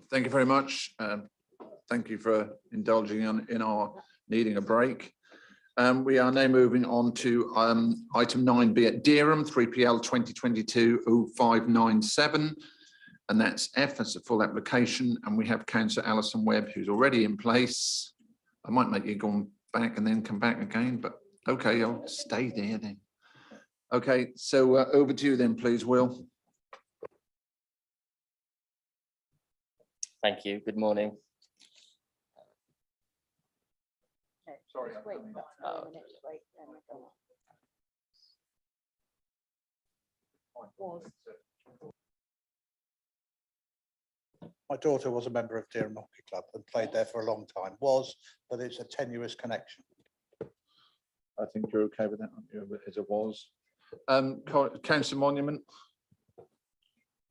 Thank you very much. Thank you for indulging in our needing a break. We are now moving on to item 9B at Dereham, 3PL 2022-0597. And that's F, that's a full application. And we have Councillor Alison Webb, who's already in place. I might make you go back and then come back again, but okay, I'll stay there then. Okay, so over to you then, please, Will. Thank you. Good morning. Sorry. My daughter was a member of Dereham Hockey Club and played there for a long time. But it's a tenuous connection. I think you're okay with that, aren't you? As it was. Councillor Monument.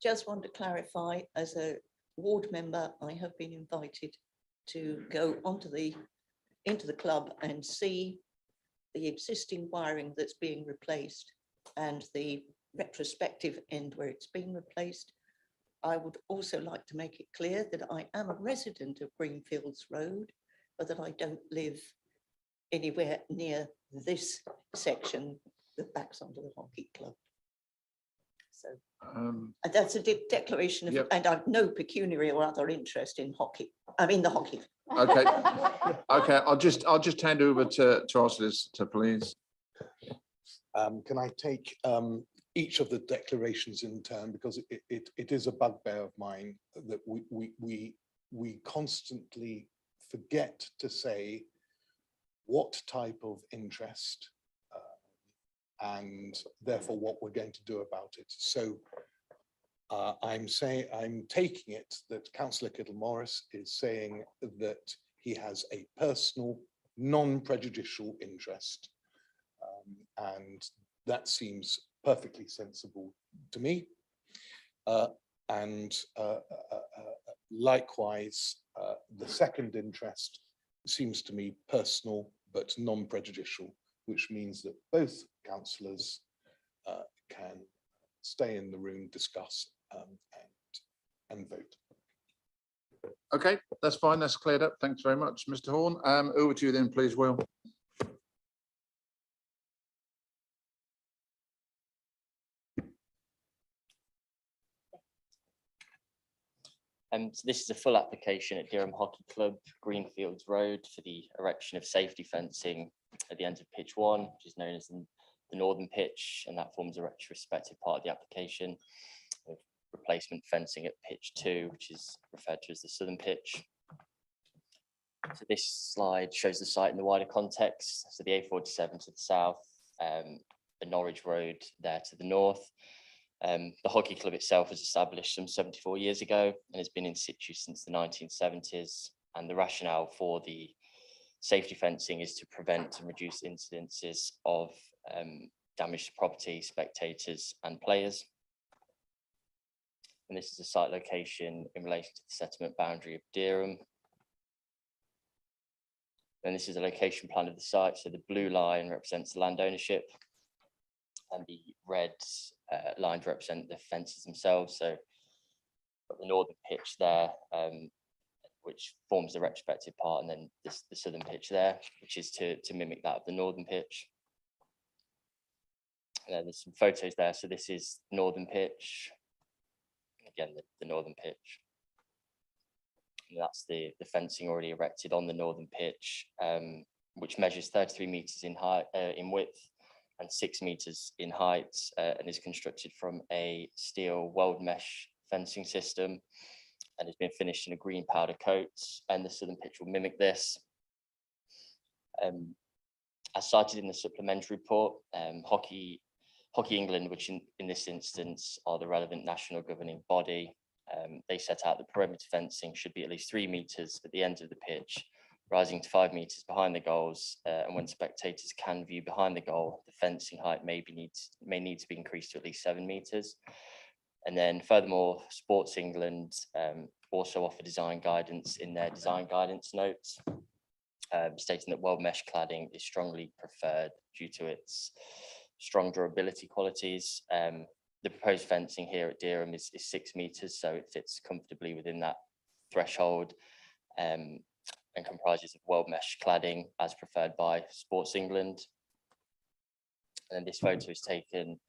Just want to clarify, as a ward member, I have been invited to go into the club and see the existing wiring that's being replaced and the retrospective end where it's been replaced. I would also like to make it clear that I am a resident of Greenfields Road, but that I don't live anywhere near this section that backs onto the hockey club. So and that's a declaration of, yep. And I've no pecuniary or other interest in hockey. I mean the hockey. Okay, okay. I'll just hand over to our solicitor, please. Can I take each of the declarations in turn, because it is a bugbear of mine that we constantly forget to say what type of interest and therefore what we're going to do about it. So I'm taking it that Councillor Kittle-Morris is saying that he has a personal, non-prejudicial interest, and that seems perfectly sensible to me. Likewise, the second interest seems to me personal but non-prejudicial, which means that both councillors can stay in the room, discuss and vote. Okay, that's fine. That's cleared up. Thanks very much, Mr. Horn. Over to you then, please, Will. So this is a full application at Dereham Hockey Club, Greenfields Road, for the erection of safety fencing at the end of pitch 1, which is known as the northern pitch, and that forms a retrospective part of the application, with replacement fencing at pitch 2, which is referred to as the southern pitch. So this slide shows the site in the wider context. So the A47 to the south, the Norwich Road there to the north. The hockey club itself was established some 74 years ago and has been in situ since the 1970s. And the rationale for the safety fencing is to prevent and reduce incidences of damage to property, spectators and players. And this is a site location in relation to the settlement boundary of Dereham. And this is a location plan of the site. So the blue line represents the land ownership and the red lines represent the fences themselves. So got the northern pitch there, which forms the retrospective part, and then the southern pitch there, which is to mimic that of the northern pitch. And there's some photos there. So this is northern pitch. Again, the northern pitch. And that's the fencing already erected on the northern pitch, which measures 33 meters in height, in width, and 6 meters in height, and is constructed from a steel weld mesh fencing system, and has been finished in a green powder coat. And the southern pitch will mimic this. As cited in the supplementary report, Hockey England, which in this instance are the relevant national governing body, they set out the perimeter fencing should be at least 3 meters at the end of the pitch, rising to 5 meters behind the goals, and when spectators can view behind the goal, the fencing height may need to be increased to at least 7 meters. And then furthermore, Sports England also offer design guidance in their design guidance notes, stating that weld mesh cladding is strongly preferred due to its strong durability qualities. The proposed fencing here at Dereham is 6 meters, so it fits comfortably within that threshold and comprises of weld mesh cladding as preferred by Sports England. And this photo is taken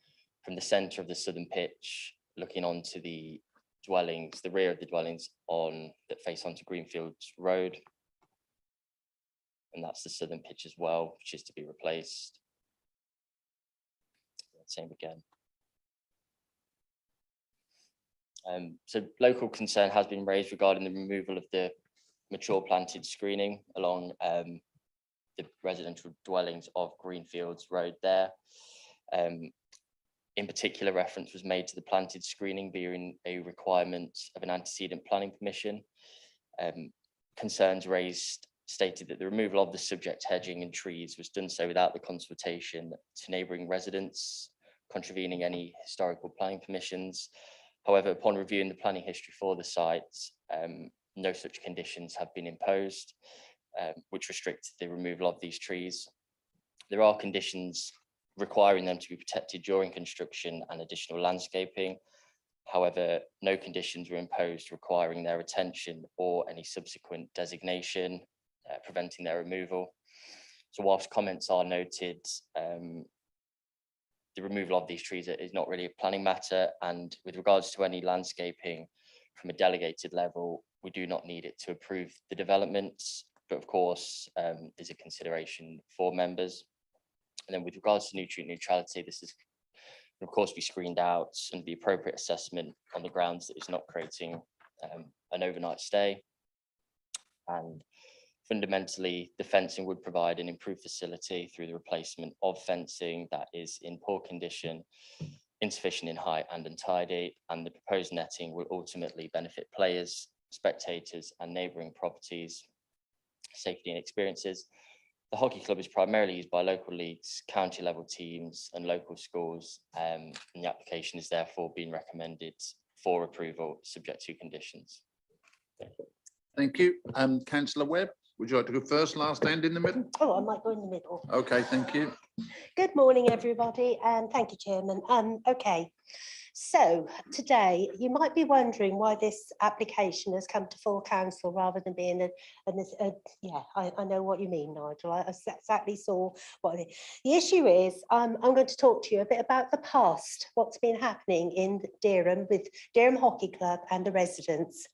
from the centre of the southern pitch, looking onto the dwellings, the rear of the dwellings that face onto Greenfields Road. And that's the southern pitch as well, which is to be replaced. Same again. So local concern has been raised regarding the removal of the mature planted screening along the residential dwellings of Greenfields Road there. In particular, reference was made to the planted screening being a requirement of an antecedent planning permission. Concerns raised stated that the removal of the subject hedging and trees was done so without the consultation to neighbouring residents, contravening any historical planning permissions. However, upon reviewing the planning history for the site, no such conditions have been imposed, which restrict the removal of these trees. There are conditions requiring them to be protected during construction and additional landscaping. However, no conditions were imposed requiring their retention or any subsequent designation, preventing their removal. So whilst comments are noted, the removal of these trees is not really a planning matter, and with regards to any landscaping from a delegated level, we do not need it to approve the developments, but of course is a consideration for members. And then with regards to nutrient neutrality, this is of course be screened out and the appropriate assessment on the grounds that it's not creating an overnight stay. And fundamentally, the fencing would provide an improved facility through the replacement of fencing that is in poor condition, insufficient in height and untidy, and the proposed netting will ultimately benefit players, spectators and neighbouring properties, safety and experiences. The hockey club is primarily used by local leagues, county level teams and local schools, and the application is therefore being recommended for approval subject to conditions. Thank you. Councillor Webb, would you like to go first, last and in the middle? Oh, I might go in the middle. Okay, thank you. Good morning, everybody, and thank you, Chairman. Okay, so today you might be wondering why this application has come to full council rather than being yeah, I know what you mean, Nigel. I exactly saw what the issue is. I'm going to talk to you a bit about the past, what's been happening in Dereham with Dereham Hockey Club and the residents.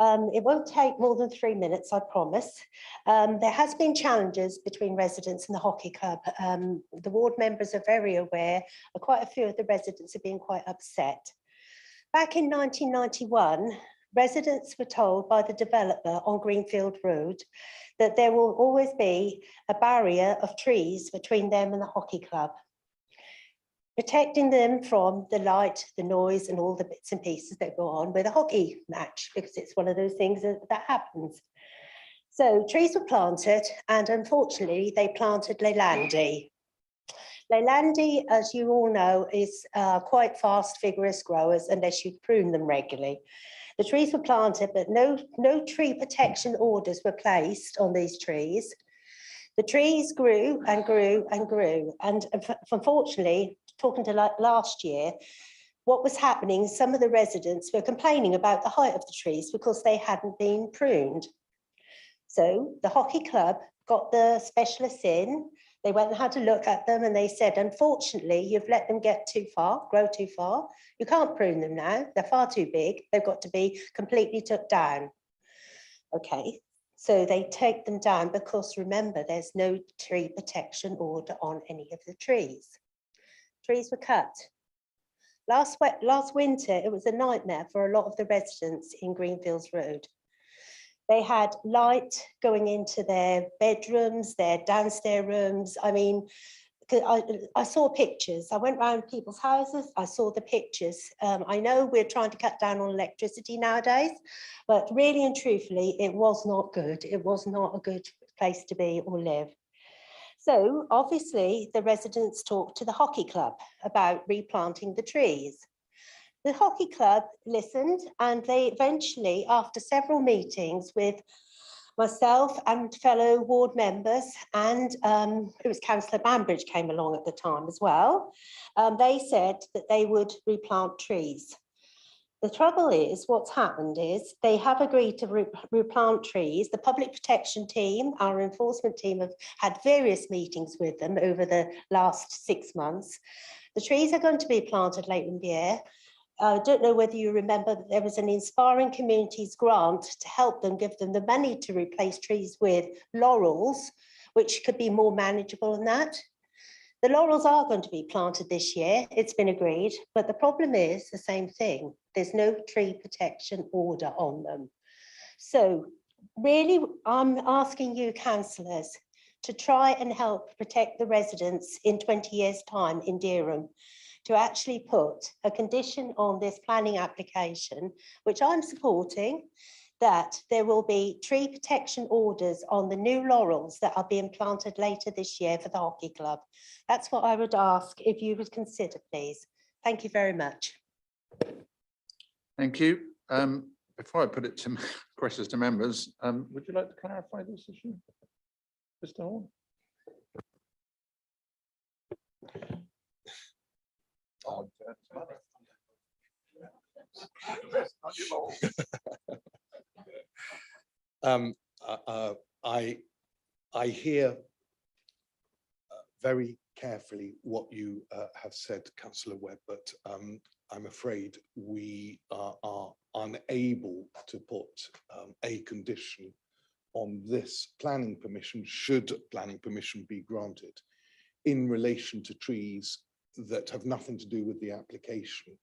It won't take more than 3 minutes, I promise. There has been challenges between residents and the hockey club. The ward members are very aware, and quite a few of the residents have been quite upset. Back in 1991, residents were told by the developer on Greenfield Road that there will always be a barrier of trees between them and the hockey club, protecting them from the light, the noise and all the bits and pieces that go on with a hockey match, because it's one of those things that happens. So trees were planted, and unfortunately they planted Leylandi. Leylandi, as you all know, is quite fast, vigorous growers unless you prune them regularly. The trees were planted, but no tree protection orders were placed on these trees. The trees grew and grew and grew, and unfortunately, talking to last year, what was happening, some of the residents were complaining about the height of the trees because they hadn't been pruned. So the hockey club got the specialists in, they went and had a look at them and they said, unfortunately, you've let them get too far, grow too far. You can't prune them now, they're far too big. They've got to be completely took down. Okay, so they take them down because remember, there's no tree protection order on any of the trees. Trees were cut. Last winter, it was a nightmare for a lot of the residents in Greenfields Road. They had light going into their bedrooms, their downstairs rooms. I mean, I saw pictures. I went around people's houses. I saw the pictures. I know we're trying to cut down on electricity nowadays, but really and truthfully, it was not good. It was not a good place to be or live. So obviously the residents talked to the hockey club about replanting the trees. The hockey club listened, and they eventually, after several meetings with myself and fellow ward members, and it was Councillor Bambridge came along at the time as well, they said that they would replant trees. The trouble is, what's happened is they have agreed to replant trees. The public protection team, our enforcement team, have had various meetings with them over the last 6 months. The trees are going to be planted late in the year. I don't know whether you remember that there was an Inspiring Communities grant to help them, give them the money to replace trees with laurels, which could be more manageable than that. The laurels are going to be planted this year, it's been agreed, but the problem is the same thing. There's no tree protection order on them. So really, I'm asking you councillors to try and help protect the residents in 20 years' time in Dereham, to actually put a condition on this planning application, which I'm supporting, that there will be tree protection orders on the new laurels that are being planted later this year for the hockey club. That's what I would ask if you would consider, please. Thank you very much. Thank you. Before I put it to questions to members, would you like to clarify this issue, Mr. Horn? Oh, I hear very carefully what you have said, Councillor Webb, but I'm afraid we are unable to put a condition on this planning permission, should planning permission be granted, in relation to trees that have nothing to do with the application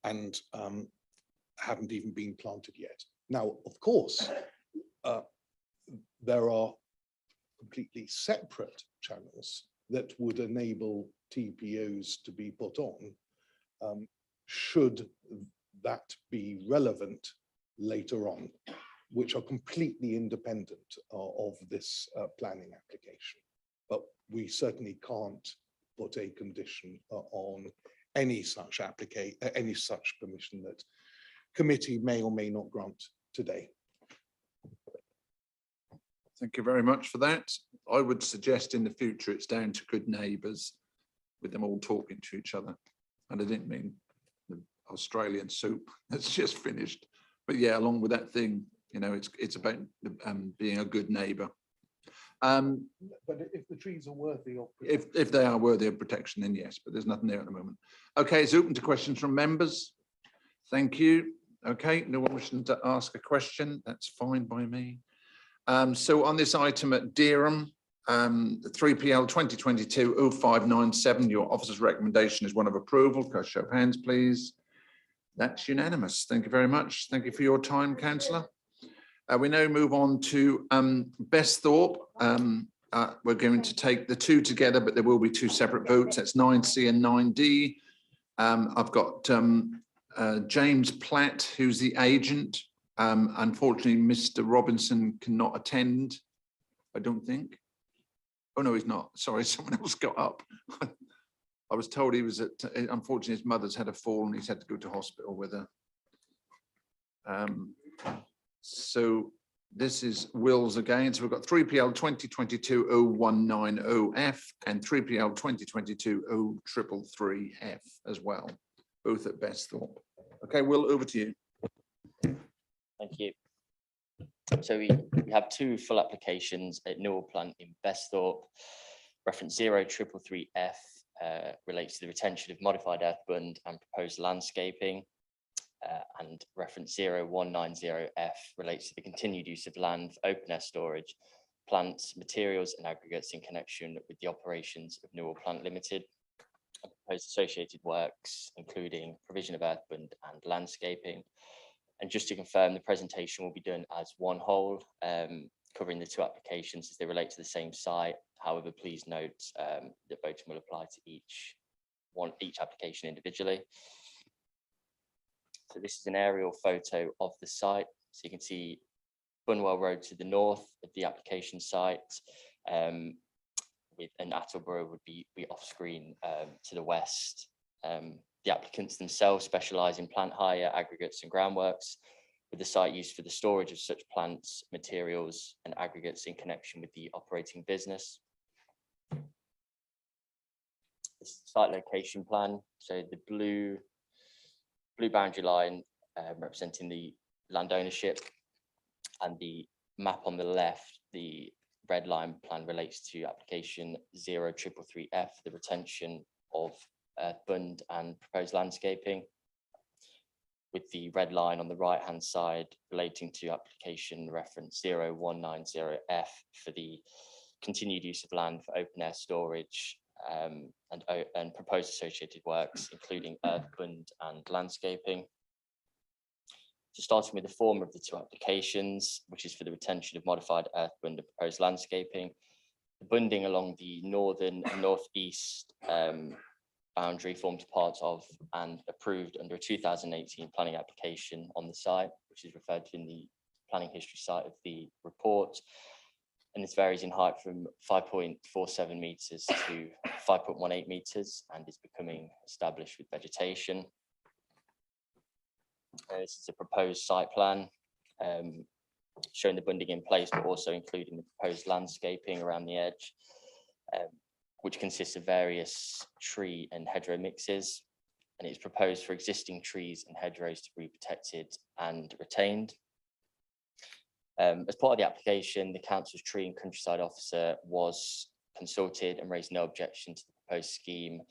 and haven't even been planted yet. Now, of course, there are completely separate channels that would enable TPOs to be put on, should that be relevant later on, which are completely independent of this planning application. But we certainly can't put a condition on any such permission that committee may or may not grant today. Thank you very much for that. I would suggest in the future it's down to good neighbours, with them all talking to each other. And I didn't mean the Australian soup that's just finished, but yeah, along with that thing, you know, it's about being a good neighbour. But if the trees are worthy of protection, If they are worthy of protection, then yes, but there's nothing there at the moment. Okay, it's open to questions from members. Thank you. Okay, no one wishing to ask a question, that's fine by me. So on this item at Dereham, 3PL 2022-0597, your officer's recommendation is one of approval. Can I show of hands, please? That's unanimous. Thank you very much. Thank you for your time, councillor. We now move on to Besthorpe. We're going to take the two together, but there will be two separate votes. That's 9C and 9D. I've got James Platt, who's the agent. Unfortunately, Mr. Robinson cannot attend, I don't think. Oh, no, he's not. Sorry, someone else got up. I was told he was at, unfortunately, his mother's had a fall and he's had to go to hospital with her. So this is Wills again. So we've got 3PL 2022-0190F and 3PL 2022-0333F as well, both at Besthorpe. Okay, Will, over to you. Thank you. So we have two full applications at Newell Plant in Besthorpe. Reference 0333F relates to the retention of modified earthbund and proposed landscaping. And reference 0190F relates to the continued use of land for open air storage, plants, materials and aggregates in connection with the operations of Newell Plant Limited. And proposed associated works, including provision of earthbund and landscaping. And just to confirm, the presentation will be done as one whole, covering the two applications as they relate to the same site. However, please note that voting will apply to each application individually. So this is an aerial photo of the site. So you can see Bunwell Road to the north of the application site, with an Attleborough would be off screen to the west. The applicants themselves specialise in plant hire, aggregates and groundworks, with the site used for the storage of such plants, materials and aggregates in connection with the operating business. This is the site location plan. So the blue boundary line representing the land ownership, and the map on the left, the red line plan, relates to application 0333F, the retention of earthbund and proposed landscaping, with the red line on the right hand side relating to application reference 0190F for the continued use of land for open air storage and proposed associated works, including earthbund and landscaping. So starting with the former of the two applications, which is for the retention of modified earthbund and proposed landscaping, the bunding along the northern and northeast boundary forms part of and approved under a 2018 planning application on the site, which is referred to in the planning history site of the report. And this varies in height from 5.47 meters to 5.18 meters and is becoming established with vegetation. This is a proposed site plan showing the bunding in place, but also including the proposed landscaping around the edge, which consists of various tree and hedgerow mixes. And it's proposed for existing trees and hedgerows to be protected and retained. As part of the application, the council's tree and countryside officer was consulted and raised no objection to the proposed scheme,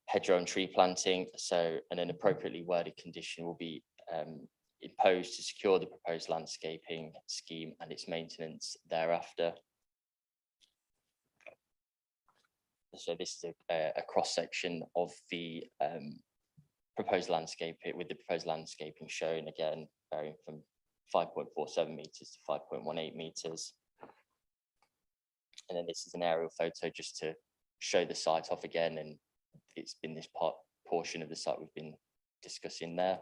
hedgerow and tree planting. So an appropriately worded condition will be imposed to secure the proposed landscaping scheme and its maintenance thereafter. So this is a cross section of the proposed landscaping, with the proposed landscaping shown again varying from 5.47 meters to 5.18 meters. And then this is an aerial photo just to show the site off again, and it's been this portion of the site we've been discussing there.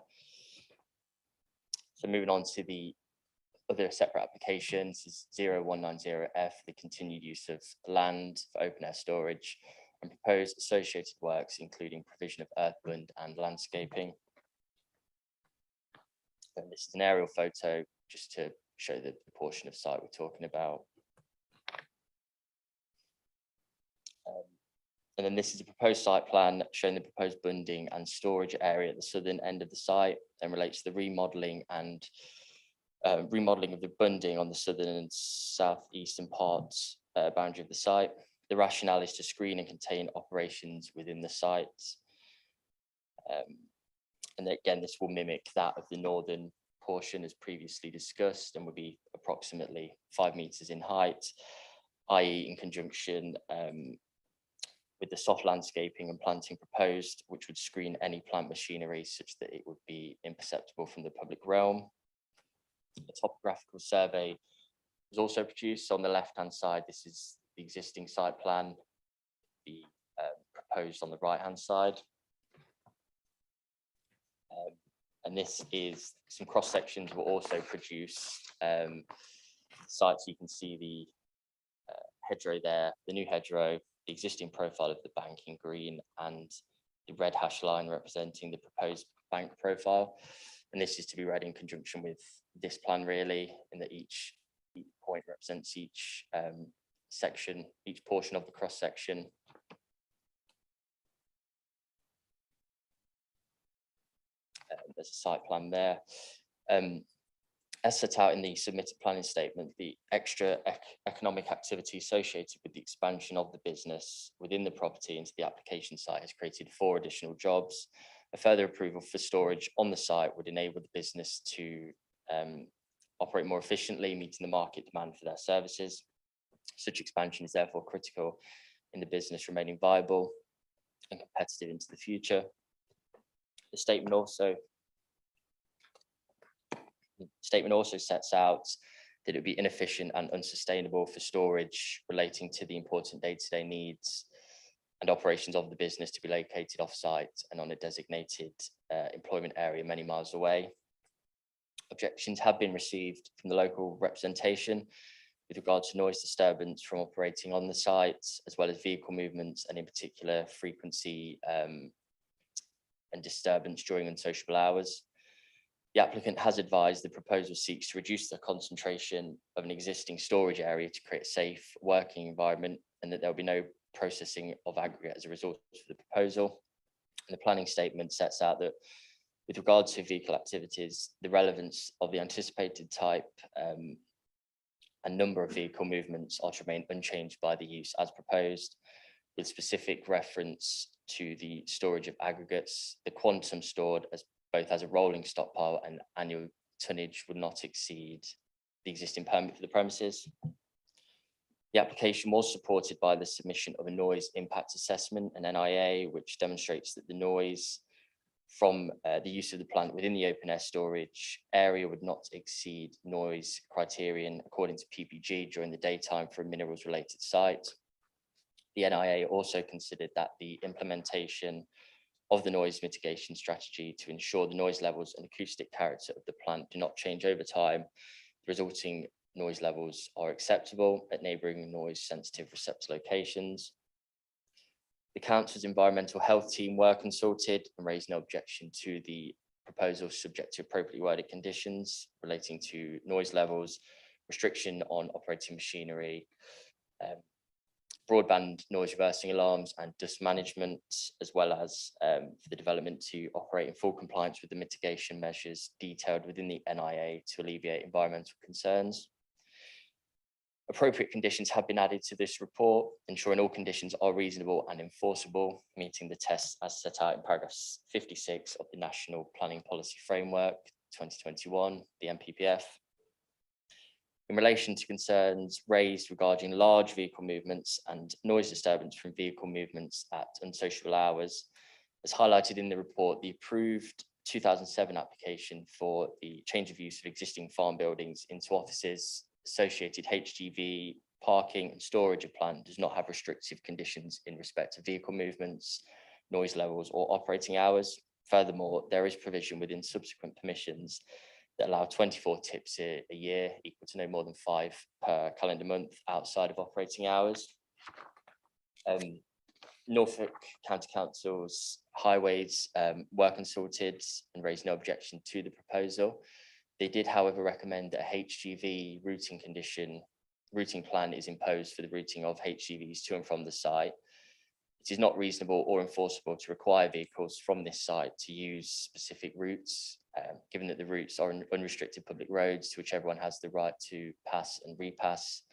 So moving on to the other separate applications is 0190F, the continued use of land for open air storage and proposed associated works, including provision of earthbund and landscaping. And this is an aerial photo just to show the portion of site we're talking about. And then this is a proposed site plan showing the proposed bunding and storage area at the southern end of the site, and relates to the remodeling and remodeling of the bunding on the southern and southeastern parts boundary of the site. The rationale is to screen and contain operations within the site. And again, this will mimic that of the northern portion as previously discussed, and would be approximately 5 meters in height, i.e. in conjunction with the soft landscaping and planting proposed, which would screen any plant machinery such that it would be imperceptible from the public realm. A topographical survey was also produced. On the left-hand side, this is the existing site plan, the proposed on the right-hand side. And this is some cross sections were also produced. Site, so you can see the hedgerow there, the new hedgerow, the existing profile of the bank in green, and the red hash line representing the proposed bank profile. And this is to be read in conjunction with this plan, really, in that each point represents each section, each portion of the cross section. There's a site plan there. As set out in the submitted planning statement, the extra economic activity associated with the expansion of the business within the property into the application site has created 4 additional jobs. A further approval for storage on the site would enable the business to operate more efficiently, meeting the market demand for their services. Such expansion is therefore critical in the business remaining viable and competitive into the future. The statement also sets out that it would be inefficient and unsustainable for storage relating to the important day-to-day needs and operations of the business to be located off-site and on a designated employment area many miles away. Objections have been received from the local representation with regard to noise disturbance from operating on the site, as well as vehicle movements, and in particular frequency and disturbance during unsociable hours. The applicant has advised the proposal seeks to reduce the concentration of an existing storage area to create a safe working environment, and that there will be no processing of aggregate as a result of the proposal. And the planning statement sets out that With regard to vehicle activities, the relevance of the anticipated type and number of vehicle movements are to remain unchanged by the use as proposed, with specific reference to the storage of aggregates. The quantum stored as both as a rolling stockpile and annual tonnage would not exceed the existing permit for the premises. The application was supported by the submission of a noise impact assessment, an NIA, which demonstrates that the noise from the use of the plant within the open air storage area would not exceed noise criterion according to PPG during the daytime for a minerals related site. The NIA also considered that the implementation of the noise mitigation strategy to ensure the noise levels and acoustic character of the plant do not change over time, the resulting noise levels are acceptable at neighbouring noise sensitive receptor locations. The council's environmental health team were consulted and raised no objection to the proposal subject to appropriately worded conditions relating to noise levels, restriction on operating machinery, broadband noise reversing alarms and dust management, as well as for the development to operate in full compliance with the mitigation measures detailed within the NIA to alleviate environmental concerns. Appropriate conditions have been added to this report, ensuring all conditions are reasonable and enforceable, meeting the tests as set out in paragraph 56 of the National Planning Policy Framework 2021, the NPPF. In relation to concerns raised regarding large vehicle movements and noise disturbance from vehicle movements at unsociable hours, as highlighted in the report, the approved 2007 application for the change of use of existing farm buildings into offices, associated HGV, parking and storage of plant does not have restrictive conditions in respect to vehicle movements, noise levels or operating hours. Furthermore, there is provision within subsequent permissions that allow 24 tips a year, equal to no more than 5 per calendar month outside of operating hours. Norfolk County Council's highways were consulted and raised no objection to the proposal. They did, however, recommend that a HGV routing plan is imposed for the routing of HGVs to and from the site. It is not reasonable or enforceable to require vehicles from this site to use specific routes, given that the routes are unrestricted public roads to which everyone has the right to pass and repass,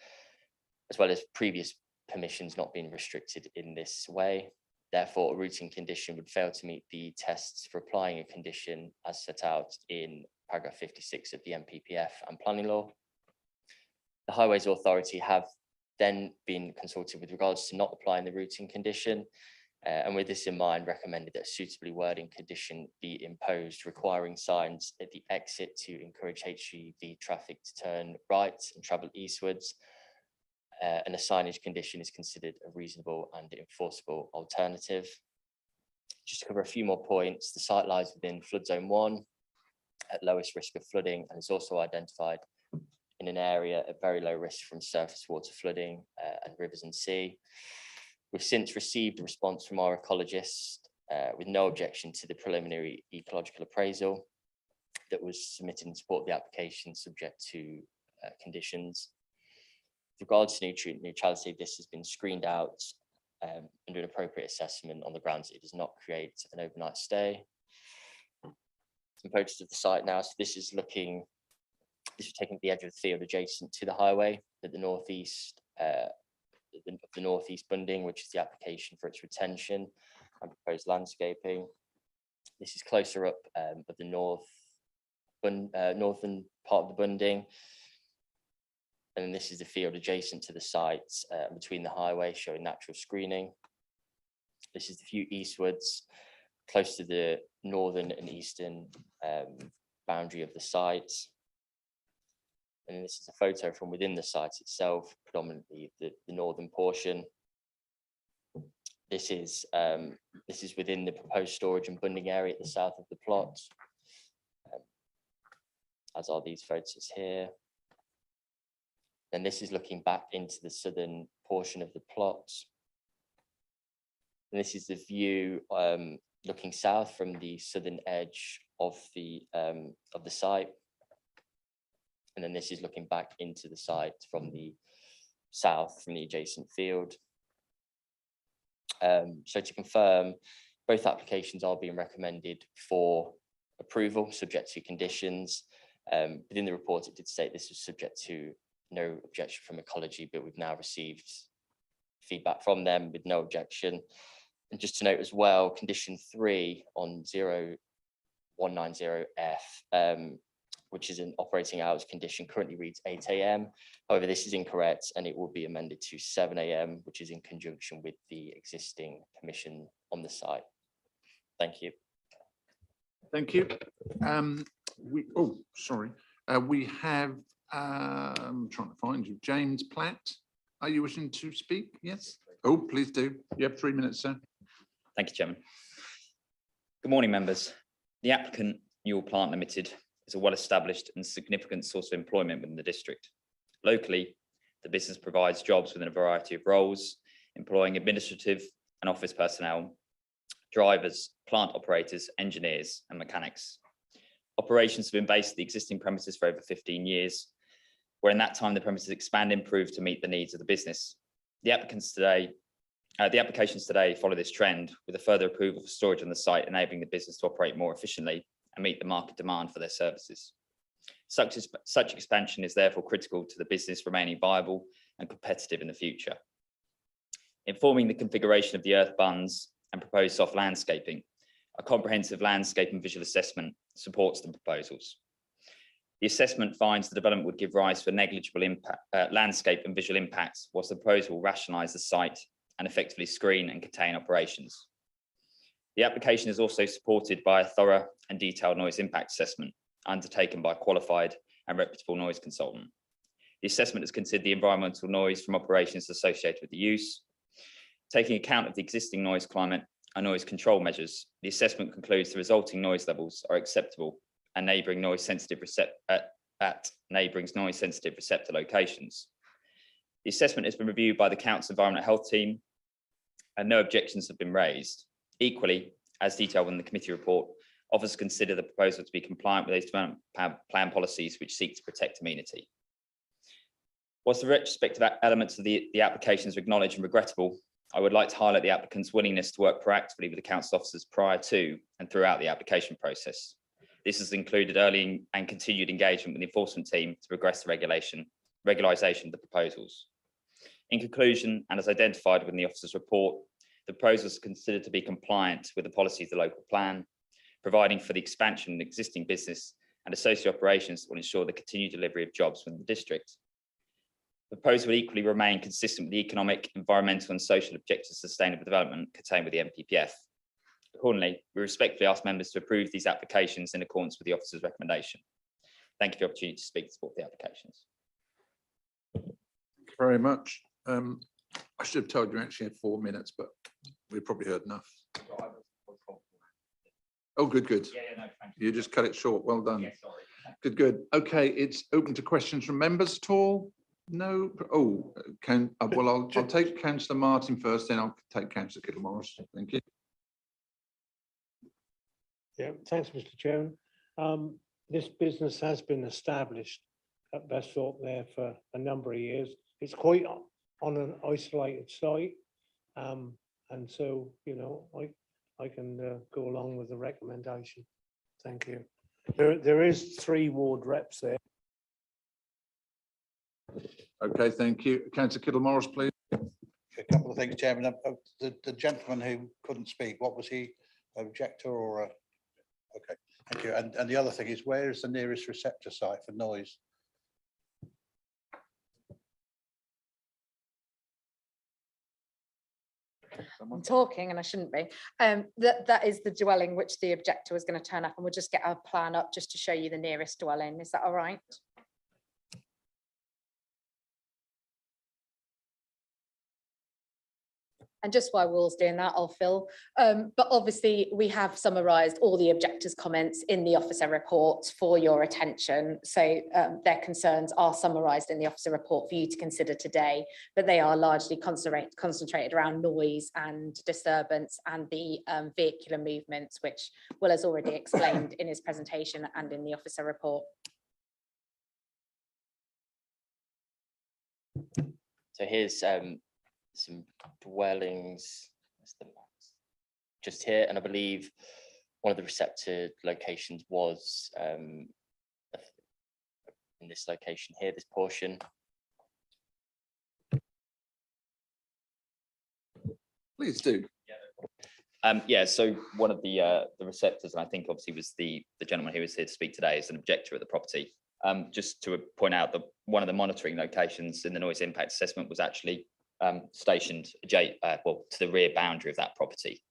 as well as previous permissions not being restricted in this way. Therefore, a routing condition would fail to meet the tests for applying a condition as set out in paragraph 56 of the NPPF and planning law. The Highways Authority have then been consulted with regards to not applying the routing condition, and with this in mind, recommended that a suitably wording condition be imposed requiring signs at the exit to encourage HGV traffic to turn right and travel eastwards, and a signage condition is considered a reasonable and enforceable alternative. Just to cover a few more points, the site lies within flood zone 1 at lowest risk of flooding and is also identified in an area at very low risk from surface water flooding and rivers and sea. We've since received a response from our ecologist with no objection to the preliminary ecological appraisal that was submitted in support of the application subject to conditions. With regards to nutrient neutrality, this has been screened out under an appropriate assessment on the grounds that it does not create an overnight stay. Some photos of the site now. So this is taken at the edge of the field adjacent to the highway at the northeast of the northeast bunding, which is the application for its retention and proposed landscaping. This is closer up of the northern part of the bunding. And then this is the field adjacent to the site between the highway, showing natural screening. This is the view eastwards, close to the northern and eastern boundary of the site. And this is a photo from within the site itself, predominantly the northern portion. This is within the proposed storage and bunding area at the south of the plot, as are these photos here. Then this is looking back into the southern portion of the plot. And this is the view looking south from the southern edge of the site. And then this is looking back into the site from the south, from the adjacent field. So to confirm, both applications are being recommended for approval, subject to conditions. Within the report, it did state this was subject to no objection from ecology, but we've now received feedback from them with no objection. And just to note as well, condition 3 on 0190F, which is an operating hours condition, currently reads 8 AM. However, this is incorrect and it will be amended to 7 AM, which is in conjunction with the existing permission on the site. Thank you. Thank you. We have, I'm trying to find you, James Platt. Are you wishing to speak? Yes. Oh, please do. You have 3 minutes, sir. Thank you, Chairman. Good morning, members. The applicant, Newell Plant Limited, is a well-established and significant source of employment within the district. Locally, the business provides jobs within a variety of roles, employing administrative and office personnel, drivers, plant operators, engineers, and mechanics. Operations have been based at the existing premises for over 15 years, where in that time the premises expand and improve to meet the needs of the business. The applications today follow this trend, with a further approval for storage on the site, enabling the business to operate more efficiently and meet the market demand for their services. Such expansion is therefore critical to the business remaining viable and competitive in the future. Informing the configuration of the earth bunds and proposed soft landscaping, a comprehensive landscape and visual assessment supports the proposals. The assessment finds the development would give rise to a negligible impact, landscape and visual impacts, whilst the proposal will rationalise the site and effectively screen and contain operations. The application is also supported by a thorough and detailed noise impact assessment undertaken by a qualified and reputable noise consultant. The assessment has considered the environmental noise from operations associated with the use. Taking account of the existing noise climate and noise control measures, the assessment concludes the resulting noise levels are acceptable and neighbouring noise sensitive receptor locations. The assessment has been reviewed by the Council Environment Health team and no objections have been raised. Equally, as detailed in the committee report, officers consider the proposal to be compliant with those development plan policies which seek to protect amenity. Whilst the retrospective elements of the applications are acknowledged and regrettable, I would like to highlight the applicant's willingness to work proactively with the council officers prior to and throughout the application process. This has included early and continued engagement with the enforcement team to progress the regularisation of the proposals. In conclusion, and as identified within the officer's report, the proposals are considered to be compliant with the policy of the local plan, providing for the expansion of existing business and associated operations that will ensure the continued delivery of jobs within the district. The proposal will equally remain consistent with the economic, environmental and social objectives of sustainable development contained with the NPPF. Accordingly, we respectfully ask members to approve these applications in accordance with the officer's recommendation. Thank you for the opportunity to speak to support the applications. Thank you very much. I should have told you actually had 4 minutes, but we've probably heard enough. Oh, good. No, thank you. You just cut it short. Well done. Yeah, sorry. Good. Okay, it's open to questions from members at all. No. Oh, I'll take Councillor Martin first, then I'll take Councillor Kittle-Morris. Thank you. Yeah, thanks, Mr. Chairman. This business has been established at Besthorpe there for a number of years. It's quite on an isolated site, and so I can go along with the recommendation. Thank you. There is 3 ward reps there. Okay, thank you. Councillor Kittle-Morris, please. A couple of things, Chairman. The gentleman who couldn't speak, what was he? Objector or a? Okay, thank you. And the other thing is, where is the nearest receptor site for noise? I'm talking and I shouldn't be. That is the dwelling which the objector was going to turn up, and we'll just get our plan up just to show you the nearest dwelling. Is that all right? And just while Will's doing that, I'll fill. But obviously we have summarised all the objectors' comments in the officer report for your attention. So their concerns are summarised in the officer report for you to consider today, but they are largely concentrated around noise and disturbance and the vehicular movements, which Will has already explained in his presentation and in the officer report. So here's some dwellings just here, and I believe one of the receptor locations was in this location here, this portion. Please do. Yeah, so one of the receptors, and I think obviously was the gentleman who was here to speak today, is an objector at the property. Just to point out that one of the monitoring locations in the noise impact assessment was actually stationed well, to the rear boundary of that property.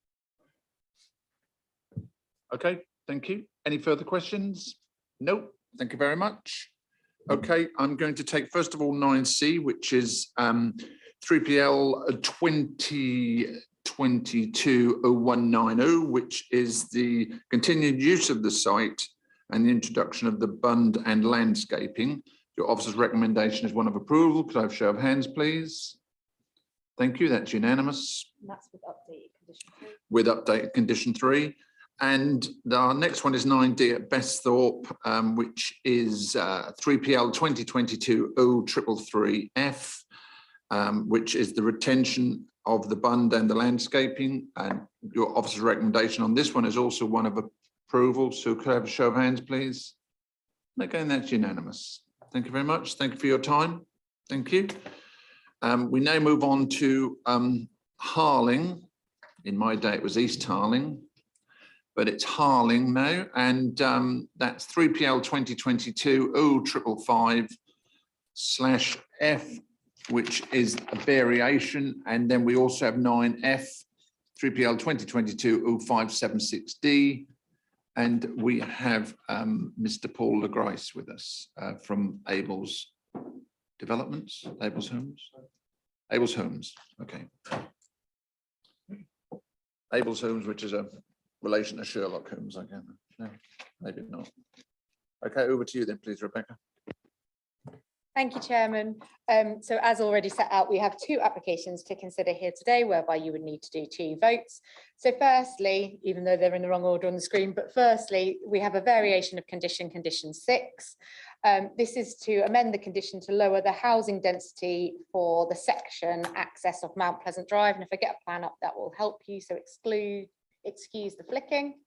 Okay, thank you. Any further questions? No, thank you very much. Okay, I'm going to take first of all 9C, which is 3PL 2022-0190, which is the continued use of the site and the introduction of the bund and landscaping. Your officer's recommendation is one of approval. Could I have a show of hands, please? Thank you, that's unanimous. And that's with updated condition 3. With updated condition 3. And our next one is 9D at Besthorpe, which is 3PL 2022-0333F, which is the retention of the bund and the landscaping. And your officer's recommendation on this one is also one of approval. So could I have a show of hands, please? Again, that's unanimous. Thank you very much. Thank you for your time. Thank you. We now move on to Harling. In my day, it was East Harling, but it's Harling now. And that's 3PL 2022-0555/F, which is a variation. And then we also have 9F, 3PL 2022-0576D. And we have Mr. Paul LeGrice with us from Abel's Developments, Abel's Homes? Abel's Homes, okay. Abel's Homes, which is a relation to Sherlock Holmes, I gather. No, maybe not. Okay, over to you then, please, Rebecca. Thank you, Chairman. So as already set out, we have 2 applications to consider here today, whereby you would need to do 2 votes. So firstly, even though they're in the wrong order on the screen, but firstly, we have a variation of condition 6. This is to amend the condition to lower the housing density for the section access of Mount Pleasant Drive. And if I get a plan up, that will help you. So excuse the flicking.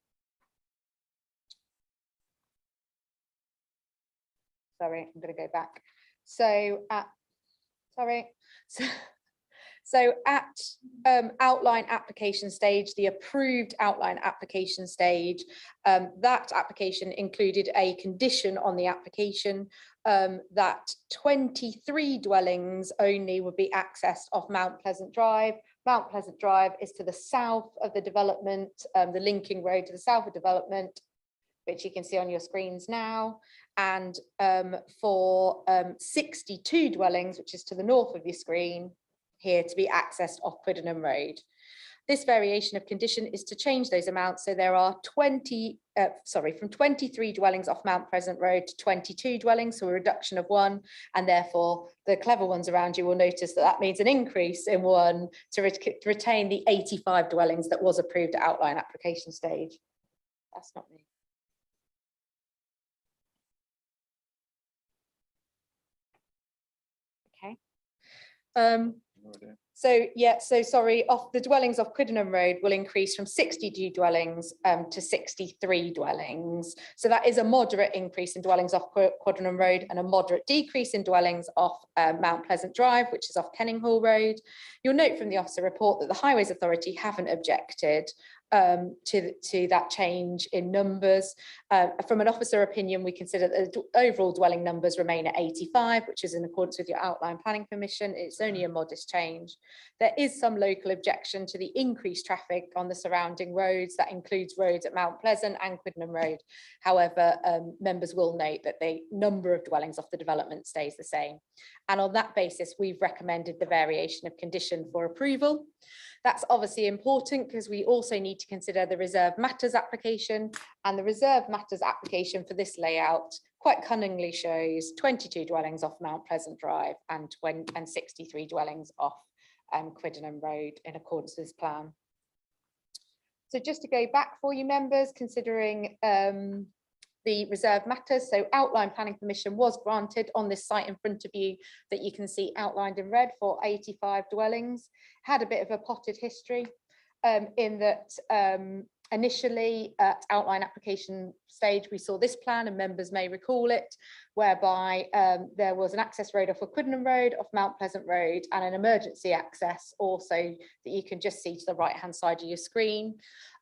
Sorry, I'm going to go back. So at outline application stage, the approved outline application stage, that application included a condition on the application that 23 dwellings only would be accessed off Mount Pleasant Drive. Mount Pleasant Drive is to the south of the development, the linking road to the south of development, which you can see on your screens now. And for 62 dwellings, which is to the north of your screen, here to be accessed off Quiddenham Road. This variation of condition is to change those amounts. So there are from 23 dwellings off Mount Pleasant Road to 22 dwellings, so a reduction of 1. And therefore, the clever ones around you will notice that that means an increase in 1 to retain the 85 dwellings that was approved at outline application stage. That's not me. So sorry, off the dwellings off Quiddenham Road will increase from 62 dwellings to 63 dwellings. So that is a moderate increase in dwellings off Quiddenham Road and a moderate decrease in dwellings off Mount Pleasant Drive, which is off Kenninghall Road. You'll note from the officer report that the Highways Authority haven't objected to that change in numbers. From an officer opinion, we consider that the overall dwelling numbers remain at 85, which is in accordance with your outline planning permission. It's only a modest change. There is some local objection to the increased traffic on the surrounding roads. That includes roads at Mount Pleasant and Quiddenham Road. However, members will note that the number of dwellings off the development stays the same. And on that basis, we've recommended the variation of condition for approval. That's obviously important because we also need to consider the reserve matters application, and the reserve matters application for this layout quite cunningly shows 22 dwellings off Mount Pleasant Drive and 63 dwellings off Quiddenham Road in accordance with this plan. So just to go back for you members, considering the reserve matters, so outline planning permission was granted on this site in front of you that you can see outlined in red for 85 dwellings. Had a bit of a potted history in that Initially, at outline application stage, we saw this plan, and members may recall it, whereby there was an access road off of Quiddenham Road, off Mount Pleasant Road, and an emergency access also that you can just see to the right-hand side of your screen.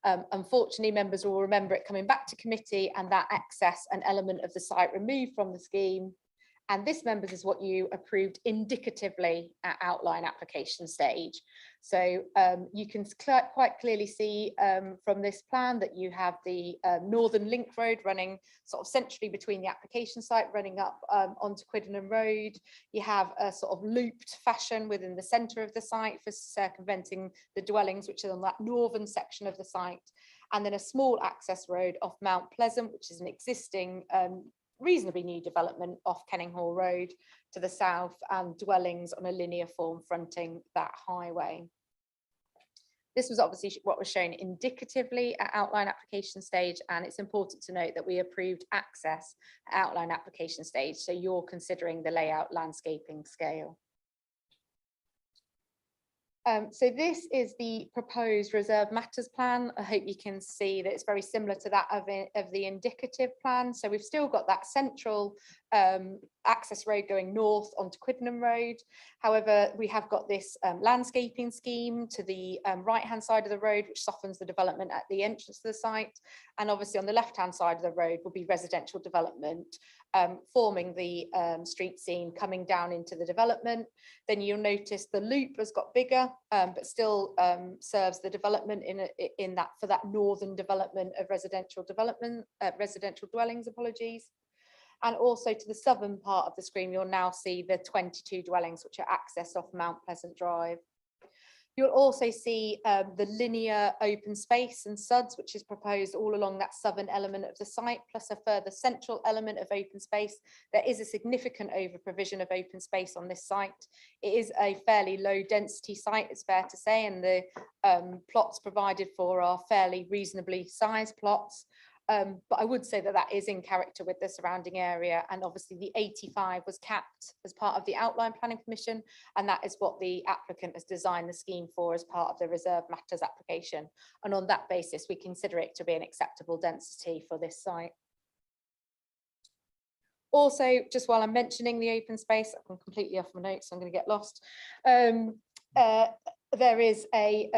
Unfortunately, members will remember it coming back to committee and that access, an element of the site removed from the scheme. And this, members, is what you approved indicatively at outline application stage. So you can quite clearly see from this plan that you have the Northern Link Road running sort of centrally between the application site, running up onto Quiddenham Road. You have a sort of looped fashion within the centre of the site for circumventing the dwellings, which are on that northern section of the site. And then a small access road off Mount Pleasant, which is an existing reasonably new development off Kenninghall Road to the south, and dwellings on a linear form fronting that highway. This was obviously what was shown indicatively at outline application stage, and it's important to note that we approved access at outline application stage, so you're considering the layout landscaping scale. So this is the proposed reserve matters plan. I hope you can see that it's very similar to that of the indicative plan. So we've still got that central access road going north onto Quiddenham Road. However, we have got this landscaping scheme to the right-hand side of the road, which softens the development at the entrance to the site. And obviously on the left-hand side of the road will be residential development, forming the street scene coming down into the development. Then you'll notice the loop has got bigger, but still serves the development in that for that northern development of residential dwellings, apologies. And also to the southern part of the screen, you'll now see the 22 dwellings which are accessed off Mount Pleasant Drive. You'll also see the linear open space and SUDs, which is proposed all along that southern element of the site, plus a further central element of open space. There is a significant over provision of open space on this site. It is a fairly low density site, it's fair to say, and the plots provided for are fairly reasonably sized plots. But I would say that that is in character with the surrounding area, and obviously the 85 was capped as part of the outline planning permission, and that is what the applicant has designed the scheme for as part of the reserve matters application, and on that basis we consider it to be an acceptable density for this site. Also, just while I'm mentioning the open space, I'm completely off my notes, so I'm going to get lost. There is a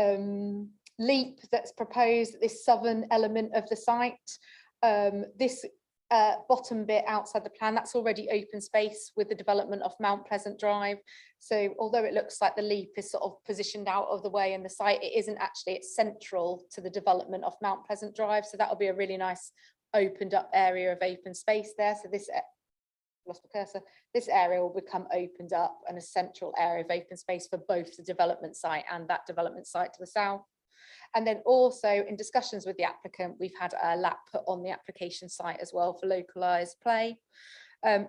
leap that's proposed, this southern element of the site. This bottom bit outside the plan, that's already open space with the development of Mount Pleasant Drive. So although it looks like the leap is sort of positioned out of the way in the site, it isn't actually, it's central to the development of Mount Pleasant Drive. So that'll be a really nice opened up area of open space there. So this, lost my cursor, this area will become opened up and a central area of open space for both the development site and that development site to the south. And then also in discussions with the applicant, we've had a lap put on the application site as well for localised play.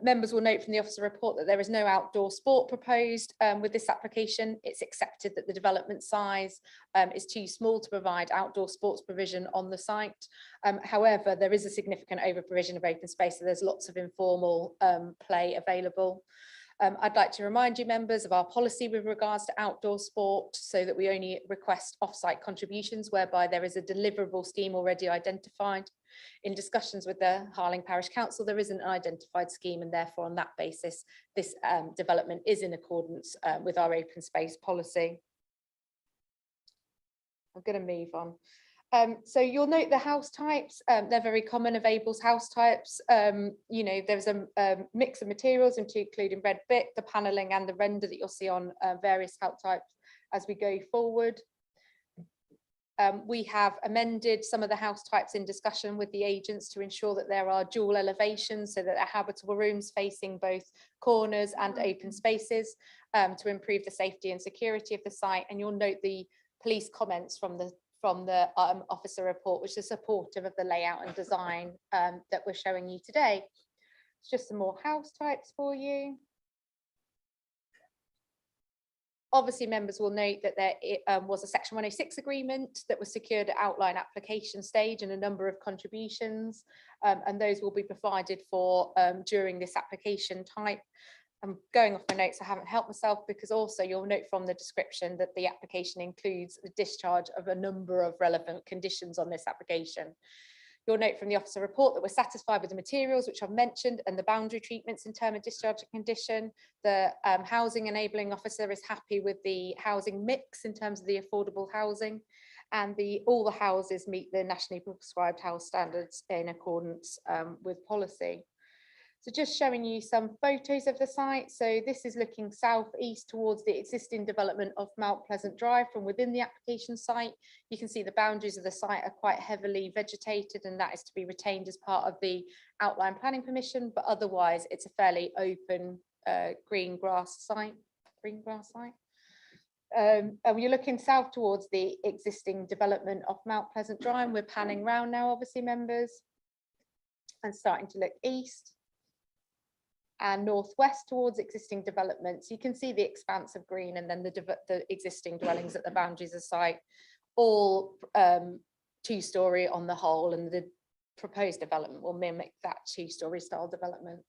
Members will note from the officer report that there is no outdoor sport proposed with this application. It's accepted that the development size is too small to provide outdoor sports provision on the site. However, there is a significant over provision of open space, so there's lots of informal play available. I'd like to remind you, members, of our policy with regards to outdoor sport, so that we only request off-site contributions whereby there is a deliverable scheme already identified. In discussions with the Harling Parish Council, there isn't an identified scheme, and therefore on that basis, this development is in accordance with our open space policy. I'm going to move on. So you'll note the house types, they're very common of Abel's house types. You know, there's a mix of materials including red brick, the panelling and the render that you'll see on various house types as we go forward. We have amended some of the house types in discussion with the agents to ensure that there are dual elevations, so that there are habitable rooms facing both corners and open spaces to improve the safety and security of the site. And you'll note the police comments from the officer report, which is supportive of the layout and design that we're showing you today. It's just some more house types for you. Obviously, members will note that there was a Section 106 agreement that was secured at outline application stage and a number of contributions, and those will be provided for during this application type. I'm going off my notes, I haven't helped myself, because also you'll note from the description that the application includes the discharge of a number of relevant conditions on this application. You'll note from the officer report that we're satisfied with the materials which I've mentioned and the boundary treatments in term of discharge condition. The housing enabling officer is happy with the housing mix in terms of the affordable housing, and all the houses meet the nationally prescribed house standards in accordance with policy. So just showing you some photos of the site. So this is looking southeast towards the existing development of Mount Pleasant Drive from within the application site. You can see the boundaries of the site are quite heavily vegetated, and that is to be retained as part of the outline planning permission, but otherwise it's a fairly open green grass site. And you're looking south towards the existing development of Mount Pleasant Drive. We're panning round now, obviously, members, and starting to look east and northwest towards existing developments. You can see the expanse of green and then the existing dwellings at the boundaries of site, all two-storey on the whole, and the proposed development will mimic that two-storey style development.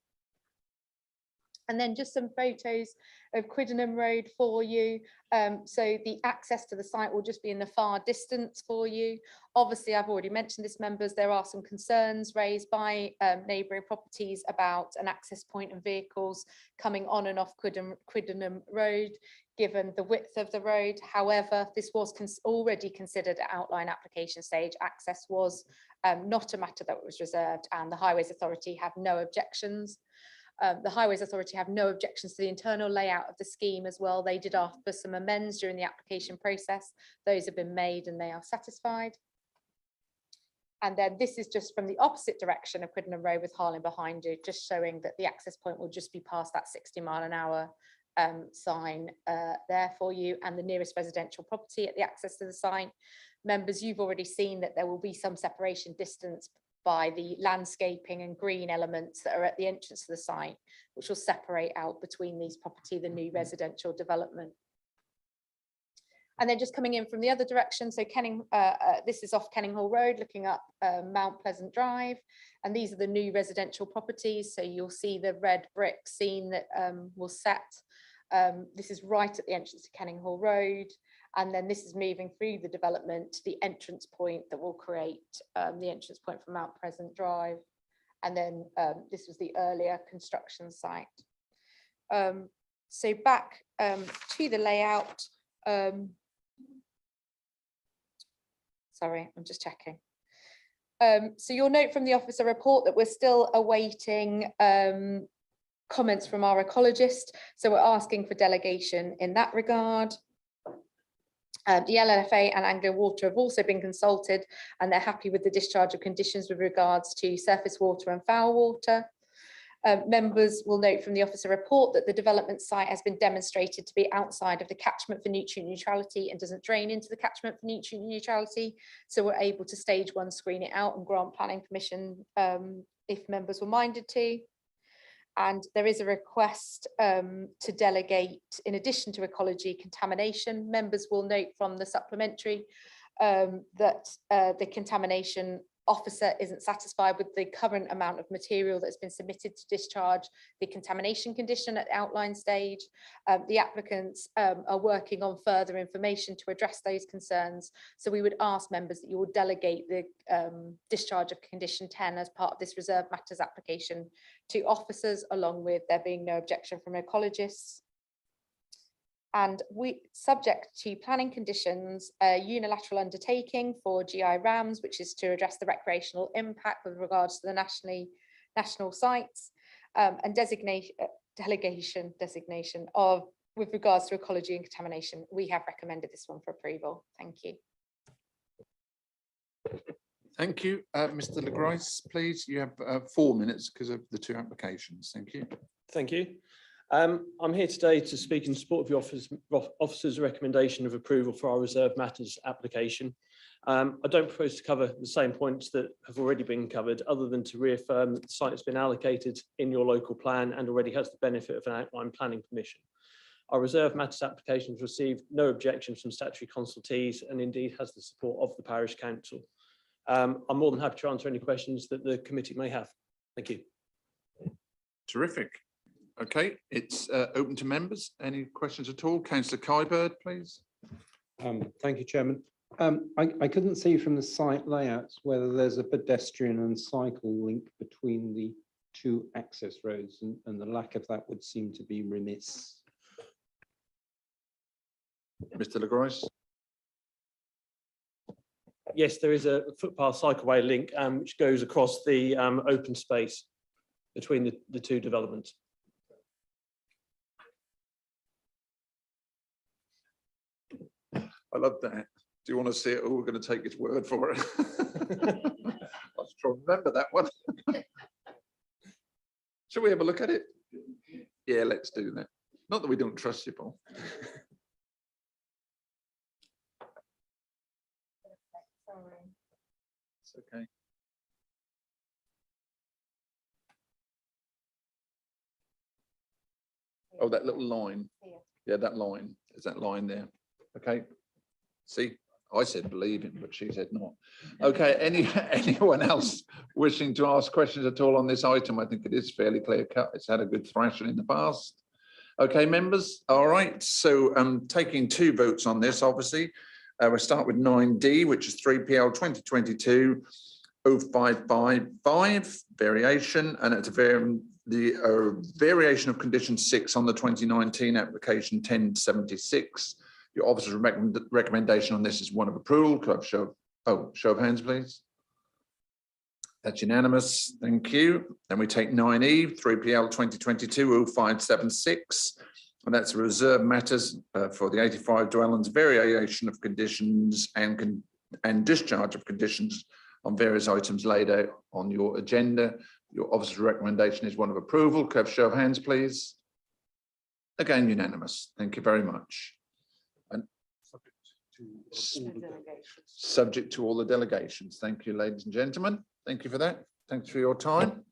And then just some photos of Quiddenham Road for you. So the access to the site will just be in the far distance for you. Obviously, I've already mentioned this, members, there are some concerns raised by neighbouring properties about an access point and vehicles coming on and off Quiddenham Road, given the width of the road. However, this was already considered at outline application stage. Access was not a matter that was reserved, and the Highways Authority have no objections. The Highways Authority have no objections to the internal layout of the scheme as well. They did ask for some amends during the application process. Those have been made and they are satisfied. And then this is just from the opposite direction of Quiddenham Road with Harlem behind you, just showing that the access point will just be past that 60-mile-an-hour sign there for you, and the nearest residential property at the access to the site. Members, you've already seen that there will be some separation distance by the landscaping and green elements that are at the entrance to the site, which will separate out between these property, the new residential development. And then just coming in from the other direction, so this is off Kenning Hall Road, looking up Mount Pleasant Drive, and these are the new residential properties. So you'll see the red brick scene that will set. This is right at the entrance to Kenning Hall Road. And then this is moving through the development to the entrance point that will create the entrance point from Mount Pleasant Drive. And then this was the earlier construction site. So back to the layout. Sorry, I'm just checking. So you'll note from the officer report that we're still awaiting comments from our ecologist. So we're asking for delegation in that regard. The LLFA and Anglo Water have also been consulted, and they're happy with the discharge of conditions with regards to surface water and foul water. Members will note from the officer report that the development site has been demonstrated to be outside of the catchment for nutrient neutrality and doesn't drain into the catchment for nutrient neutrality. So we're able to stage one, screen it out and grant planning permission if members were minded to. And there is a request to delegate, in addition to ecology, contamination. Members will note from the supplementary that the contamination officer isn't satisfied with the current amount of material that's been submitted to discharge the contamination condition at the outline stage. The applicants are working on further information to address those concerns. So we would ask members that you will delegate the discharge of condition 10 as part of this reserved matters application to officers, along with there being no objection from ecologists. And we, subject to planning conditions, a unilateral undertaking for GI RAMs, which is to address the recreational impact with regards to the national sites, and delegation of with regards to ecology and contamination. We have recommended this one for approval. Thank you. Thank you. Mr. LeGrice, please. You have 4 minutes because of the 2 applications. Thank you. Thank you. I'm here today to speak in support of the officer's recommendation of approval for our reserved matters application. I don't propose to cover the same points that have already been covered, other than to reaffirm that the site has been allocated in your local plan and already has the benefit of an outline planning permission. Our reserved matters application has received no objections from statutory consultees and indeed has the support of the parish council. I'm more than happy to answer any questions that the committee may have. Thank you. Terrific. Okay, it's open to members. Any questions at all? Councillor Kybird, please. Thank you, Chairman. I couldn't see from the site layouts whether there's a pedestrian and cycle link between the two access roads, and the lack of that would seem to be remiss. Mr. LaGroisse. Yes, there is a footpath cycleway link which goes across the open space between the two developments. I love that. Do you want to see it? Oh, we're going to take his word for it. I'll try and remember that one. Shall we have a look at it? Yeah, let's do that. Not that we don't trust you, Paul. It's okay. Oh, that little line. Yeah, that line. Is that line there? Okay. See, I said believe him, but she said not. Okay, anyone else wishing to ask questions at all on this item? I think it is fairly clear cut. It's had a good thrashing in the past. Okay, members. All right. So taking two votes on this, obviously. We'll start with 9D, which is 3PL 2022-0555 variation, and it's the variation of condition 6 on the 2019 application 1076. Your officer's recommendation on this is one of approval. Could I have show of hands, please? That's unanimous. Thank you. Then we take 9E, 3PL 2022-0576, and that's reserve matters for the 85 dwellings, variation of conditions and discharge of conditions on various items laid out on your agenda. Your officer's recommendation is one of approval. Could I have show of hands, please? Again, unanimous. Thank you very much. And subject to all the delegations. Thank you, ladies and gentlemen. Thank you for that. Thanks for your time.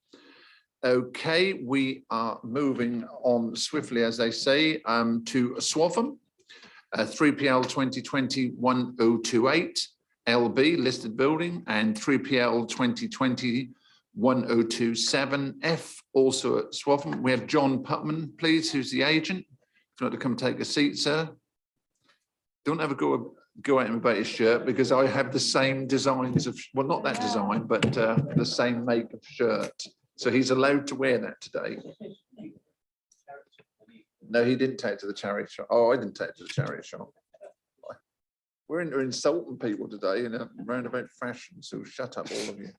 Okay, we are moving on swiftly, as they say, to Swaffham, 3PL 2020-1028, LB listed building, and 3PL 2020-1027F, also at Swaffham. We have John Putman, please, who's the agent. If you want to come take a seat, sir. Don't ever go at him about his shirt, because I have the same designs of, well, not that design, but the same make of shirt. So he's allowed to wear that today. No, he didn't take it to the charity shop. Oh, I didn't take it to the charity shop. We're insulting people today in a roundabout fashion, so shut up, all of you.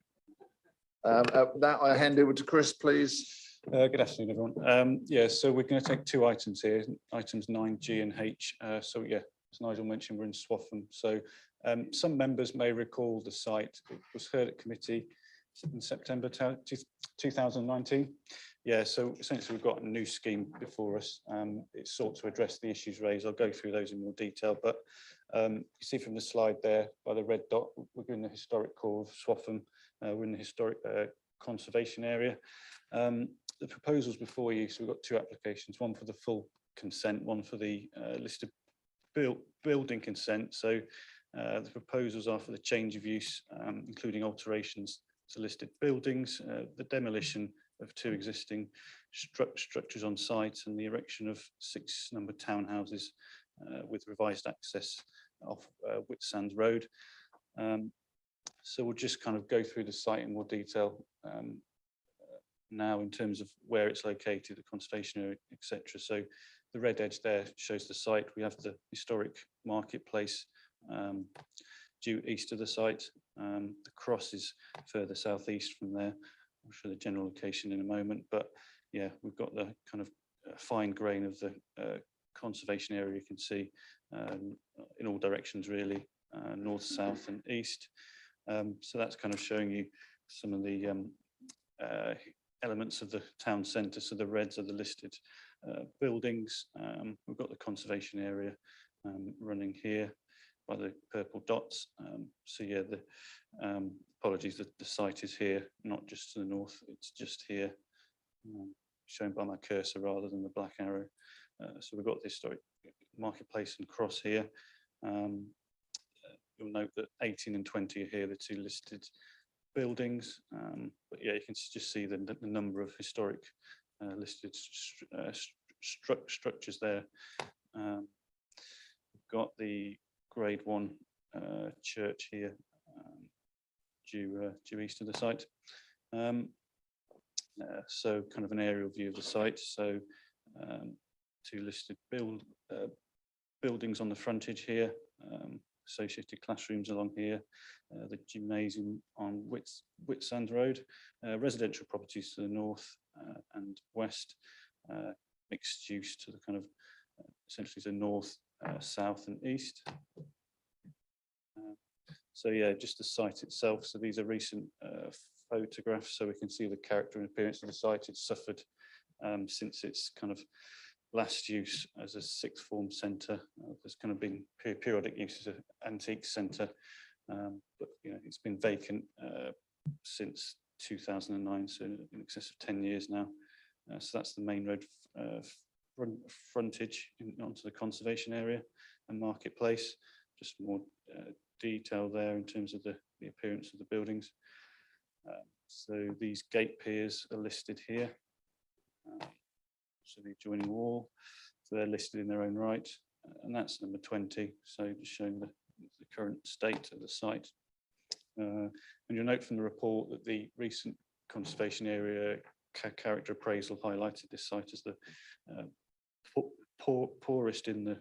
That I hand over to Chris, please. Good afternoon, everyone. Yeah, so we're going to take two items here, items 9G and H. So yeah, as Nigel mentioned, we're in Swaffham. So some members may recall the site. It was heard at committee in September 2019. Yeah, so essentially we've got a new scheme before us. It's sought to address the issues raised. I'll go through those in more detail, but you see from the slide there by the red dot, we're in the historic core of Swaffham. We're in the historic conservation area. The proposals before you, so we've got two applications, one for the full consent, one for the listed building consent. So the proposals are for the change of use, including alterations to listed buildings, the demolition of two existing structures on site, and the erection of 6 numbered townhouses with revised access off Whitsands Road. So we'll just kind of go through the site in more detail now in terms of where it's located, the conservation area, etc. So the red edge there shows the site. We have the historic marketplace due east of the site. The cross is further southeast from there. I'll show the general location in a moment, but yeah, we've got the kind of fine grain of the conservation area. You can see in all directions really, north, south and east. So that's kind of showing you some of the elements of the town centre. So the reds are the listed buildings. We've got the conservation area running here by the purple dots. So yeah, the apologies that the site is here, not just to the north, it's just here, shown by my cursor rather than the black arrow. So we've got the historic marketplace and cross here. You'll note that 18 and 20 are here, the two listed buildings. But yeah, you can just see the number of historic listed structures there. We've got the Grade 1 church here, due east of the site. So kind of an aerial view of the site. So 2 listed buildings on the frontage here, associated classrooms along here, the gymnasium on Whitsands Road, residential properties to the north and west, mixed use to the kind of essentially the north, south and east. So yeah, just the site itself. So these are recent photographs, so we can see the character and appearance of the site. It's suffered since its kind of last use as a sixth form centre. There's kind of been periodic use as an antique centre, but you know, it's been vacant since 2009, so in excess of 10 years now. So that's the main road frontage onto the conservation area and marketplace. Just more detail there in terms of the appearance of the buildings. So these gate piers are listed here. So the adjoining wall, so they're listed in their own right, and that's number 20. So just showing the current state of the site. And you'll note from the report that the recent conservation area character appraisal highlighted this site as the poorest in the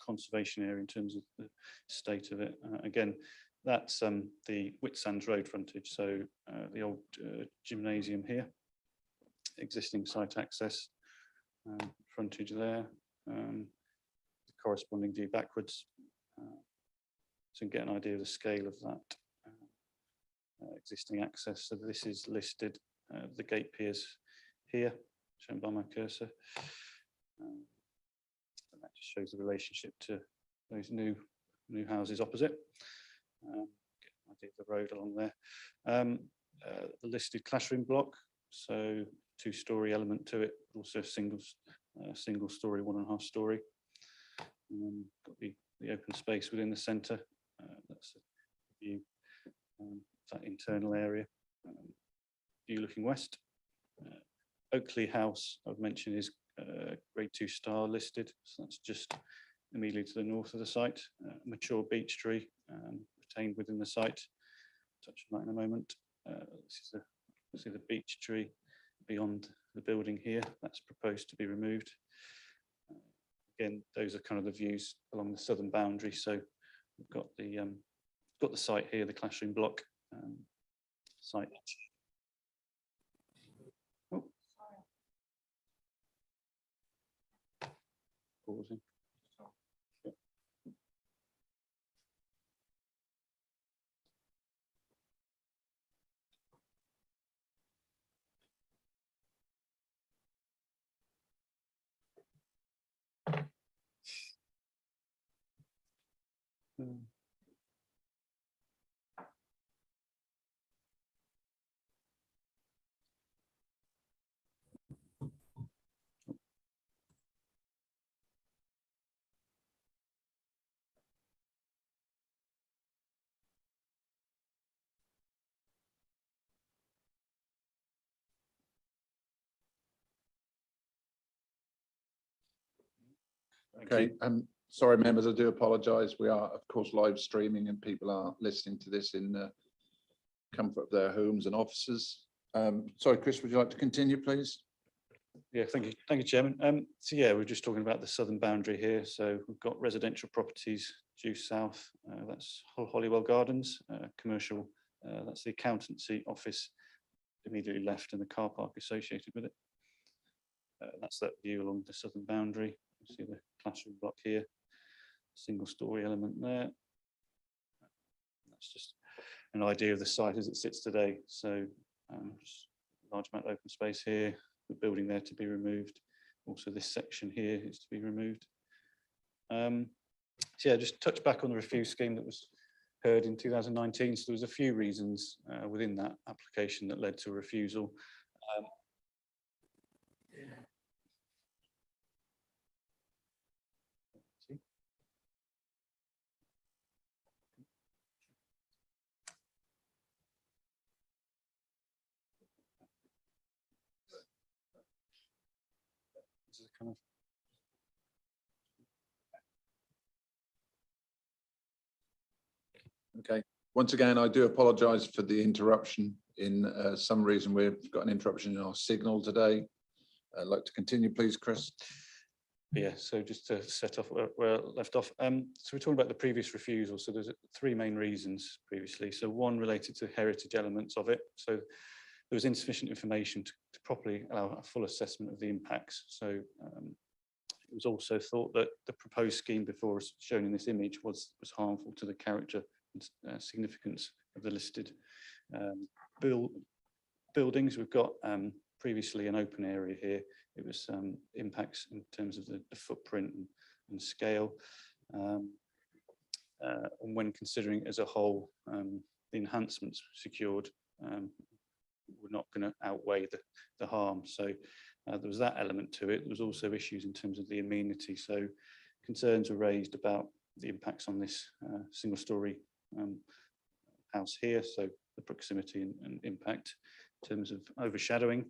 conservation area in terms of the state of it. Again, that's the Whitsands Road frontage, so the old gymnasium here, existing site access, frontage there, the corresponding view backwards, so you can get an idea of the scale of that existing access. So this is listed, the gate piers here, shown by my cursor. And that just shows the relationship to those new houses opposite. Get an idea of the road along there. The listed classroom block, so 2-story element to it, also single story, 1.5 story. Got the open space within the centre. That's the view, that internal area. View looking west. Oakley House, I've mentioned, is Grade 2 star listed, so that's just immediately to the north of the site. Mature beech tree retained within the site. Touch on that in a moment. This is the beech tree beyond the building here. That's proposed to be removed. Again, those are kind of the views along the southern boundary. So we've got the site here, the classroom block site. Oh. Pausing. Yeah. Okay, sorry, members, I do apologise. We are, of course, live streaming and people are listening to this in the comfort of their homes and offices. Sorry, Chris, would you like to continue, please? Yeah, thank you, Chairman. So yeah, we're just talking about the southern boundary here. So we've got residential properties due south. That's Holywell Gardens, commercial. That's the accountancy office immediately left and the car park associated with it. That's that view along the southern boundary. You see the classroom block here, single story element there. That's just an idea of the site as it sits today. So just a large amount of open space here, the building there to be removed. Also this section here is to be removed. So yeah, just touch back on the refuse scheme that was heard in 2019. So there was a few reasons within that application that led to a refusal. kind of. Okay, once again, I do apologise for the interruption. In some reason, we've got an interruption in our signal today. I'd like to continue, please, Chris. Yeah, so just to set off where I left off. So we're talking about the previous refusal. So there's three main reasons previously. So one related to heritage elements of it. So there was insufficient information to properly allow a full assessment of the impacts. So it was also thought that the proposed scheme before us, shown in this image, was harmful to the character and significance of the listed buildings. We've got previously an open area here. It was impacts in terms of the footprint and scale. And when considering as a whole, the enhancements secured were not going to outweigh the harm. So there was that element to it. There was also issues in terms of the amenity. So concerns were raised about the impacts on this single-storey house here. So the proximity and impact in terms of overshadowing.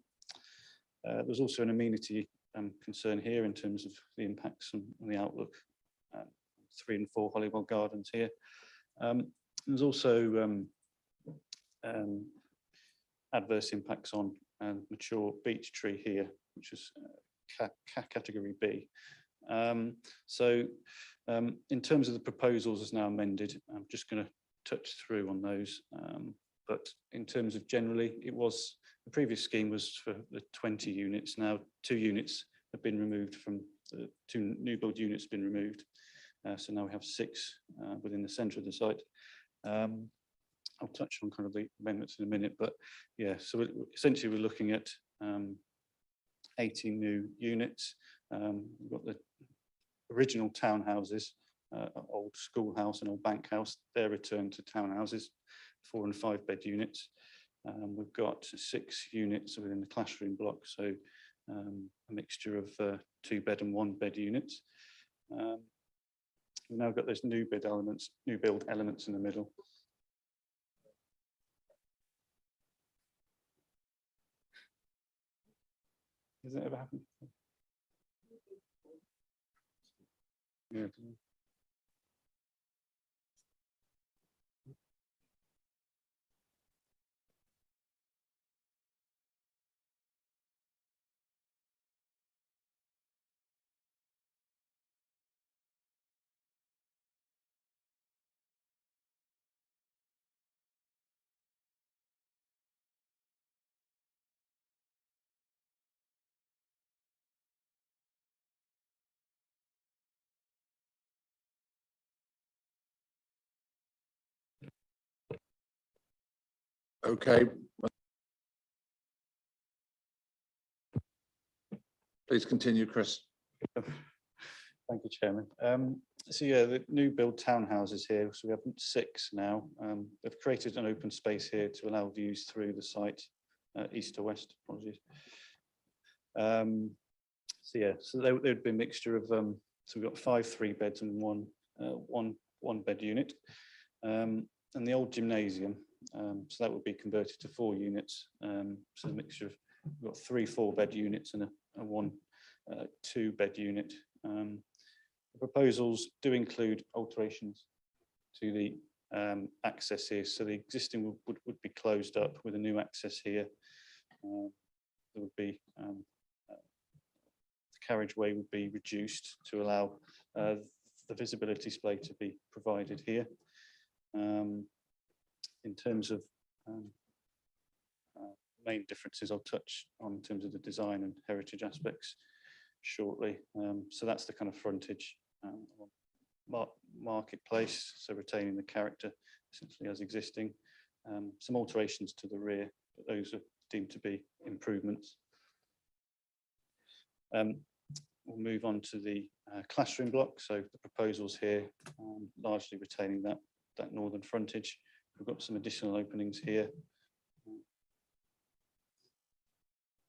There was also an amenity concern here in terms of the impacts on the outlook. 3 and 4 Holywell Gardens here. There's also adverse impacts on mature beech tree here, which is category B. So in terms of the proposals as now amended, I'm just going to touch through on those. But in terms of generally, the previous scheme was for the 20 units. Now 2 units have been removed from the 2 new build units have been removed. So now we have 6 within the centre of the site. I'll touch on kind of the amendments in a minute, but yeah, so essentially we're looking at 18 new units. We've got the original townhouses, old schoolhouse and old bank house, they're returned to townhouses, 4 and 5 bed units. We've got 6 units within the classroom block, so a mixture of 2 bed and 1 bed units. We've now got those new build elements in the middle. Has that ever happened? Yeah. Okay. Please continue, Chris. Thank you, Chairman. So yeah, the new build townhouses here, so we have 6 now. They've created an open space here to allow views through the site, east to west, apologies. So yeah, so there'd be a mixture of, so we've got 5 3 beds and one bed unit. And the old gymnasium, so that would be converted to 4 units. So a mixture of, we've got 3 4 bed units and a 1 2 bed unit. The proposals do include alterations to the access here. So the existing would be closed up with a new access here. There would be the carriageway would be reduced to allow the visibility display to be provided here. In terms of main differences, I'll touch on in terms of the design and heritage aspects shortly. So that's the kind of frontage marketplace, so retaining the character essentially as existing. Some alterations to the rear, but those are deemed to be improvements. We'll move on to the classroom block. So the proposals here, largely retaining that northern frontage. We've got some additional openings here.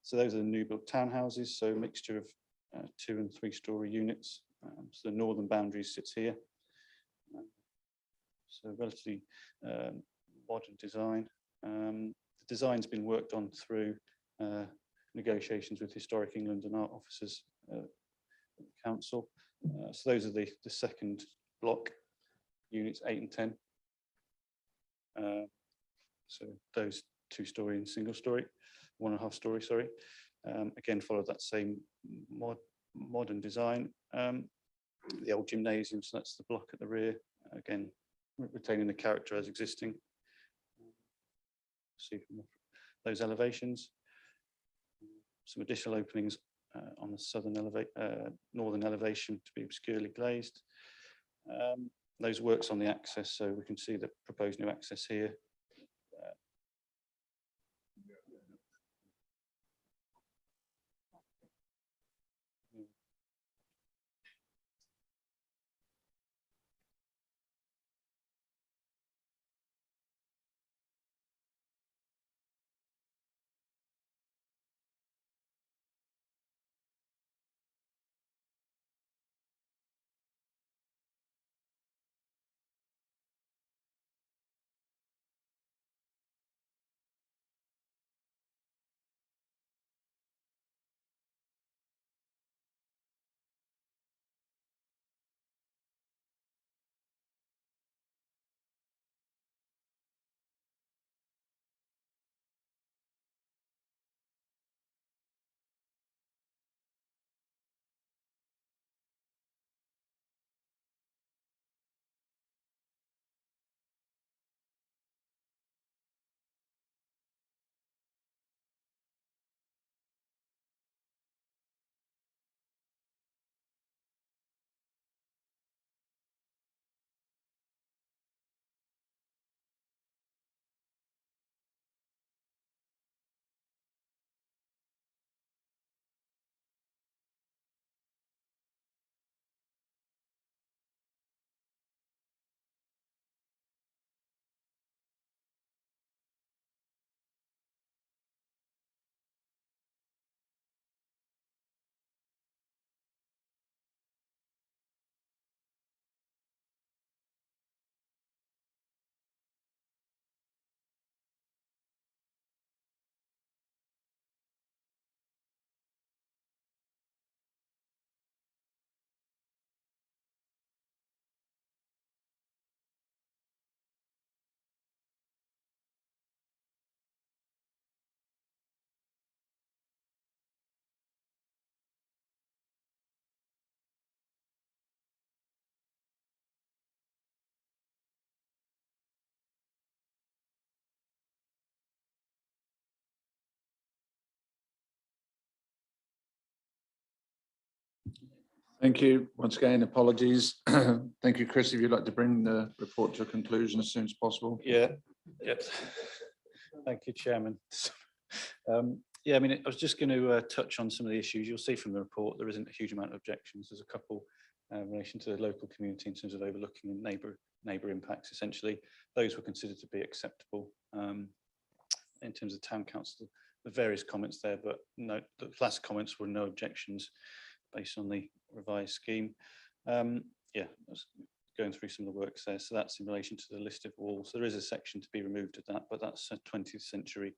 So those are the new built townhouses, so a mixture of 2 and 3 story units. So the northern boundary sits here. So relatively modern design. The design's been worked on through negotiations with Historic England and art officers council. So those are the second block, units 8 and 10. So those 2-story and single-story, 1.5-story, sorry. Again, follow that same modern design. The old gymnasium, so that's the block at the rear. Again, retaining the character as existing. See from those elevations. Some additional openings on the southern northern elevation to be obscurely glazed. Those works on the access, so we can see the proposed new access here. Thank you. Once again, apologies. Thank you, Chris. If you'd like to bring the report to a conclusion as soon as possible. Yeah, yep. Thank you, Chairman. Yeah, I mean, I was just going to touch on some of the issues. You'll see from the report, there isn't a huge amount of objections. There's a couple in relation to the local community in terms of overlooking and neighbour impacts, essentially. Those were considered to be acceptable. In terms of town council, the various comments there, but no, the last comments were no objections based on the revised scheme. Yeah, I was going through some of the works there. So that's in relation to the listed walls. There is a section to be removed of that, but that's a 20th century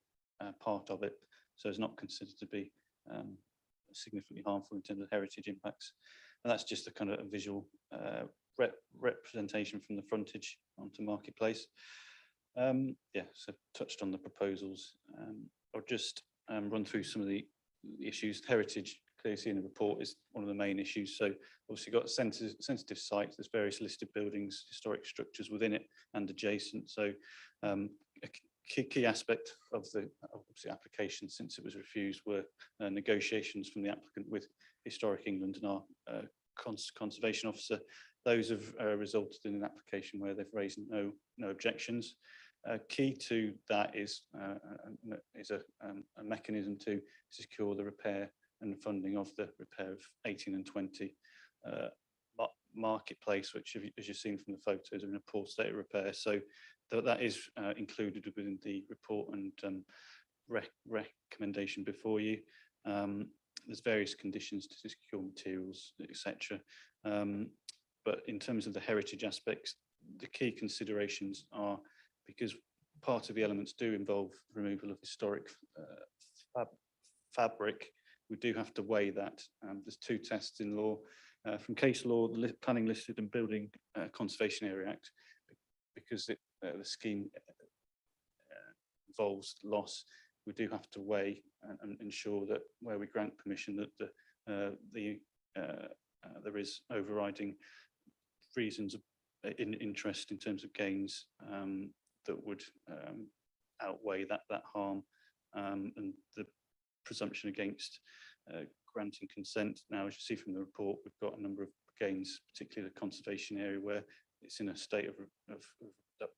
part of it. So it's not considered to be significantly harmful in terms of heritage impacts. And that's just a kind of a visual representation from the frontage onto Marketplace. Yeah, so touched on the proposals. I'll just run through some of the issues. Heritage, clearly seen in the report, is one of the main issues. So obviously got sensitive sites, there's various listed buildings, historic structures within it and adjacent. So a key aspect of the obviously application since it was refused were negotiations from the applicant with Historic England and our conservation officer. Those have resulted in an application where they've raised no objections. Key to that is a mechanism to secure the repair and funding of the repair of 18 and 20 Marketplace, which, as you've seen from the photos, are in a poor state of repair. So that is included within the report and recommendation before you. There's various conditions to secure materials, etc. But in terms of the heritage aspects, the key considerations are, because part of the elements do involve removal of historic fabric, we do have to weigh that. There's two tests in law. From case law, the Planning Listed and Building Conservation Area Act, because the scheme involves loss, we do have to weigh and ensure that where we grant permission that there is overriding reasons of interest in terms of gains that would outweigh that harm, and the presumption against granting consent. Now, as you see from the report, we've got a number of gains, particularly the conservation area where it's in a state of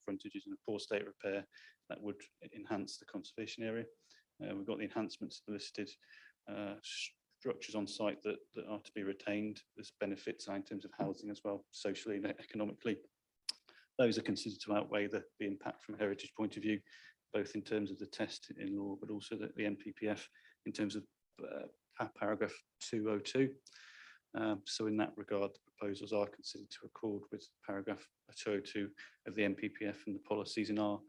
frontage is in a poor state of repair, that would enhance the conservation area. We've got the enhancements of the listed structures on site that are to be retained. There's benefits in terms of housing as well, socially and economically. Those are considered to outweigh the impact from a heritage point of view, both in terms of the test in law, but also the NPPF in terms of paragraph 202. So in that regard, the proposals are considered to accord with paragraph 202 of the NPPF and the policies in our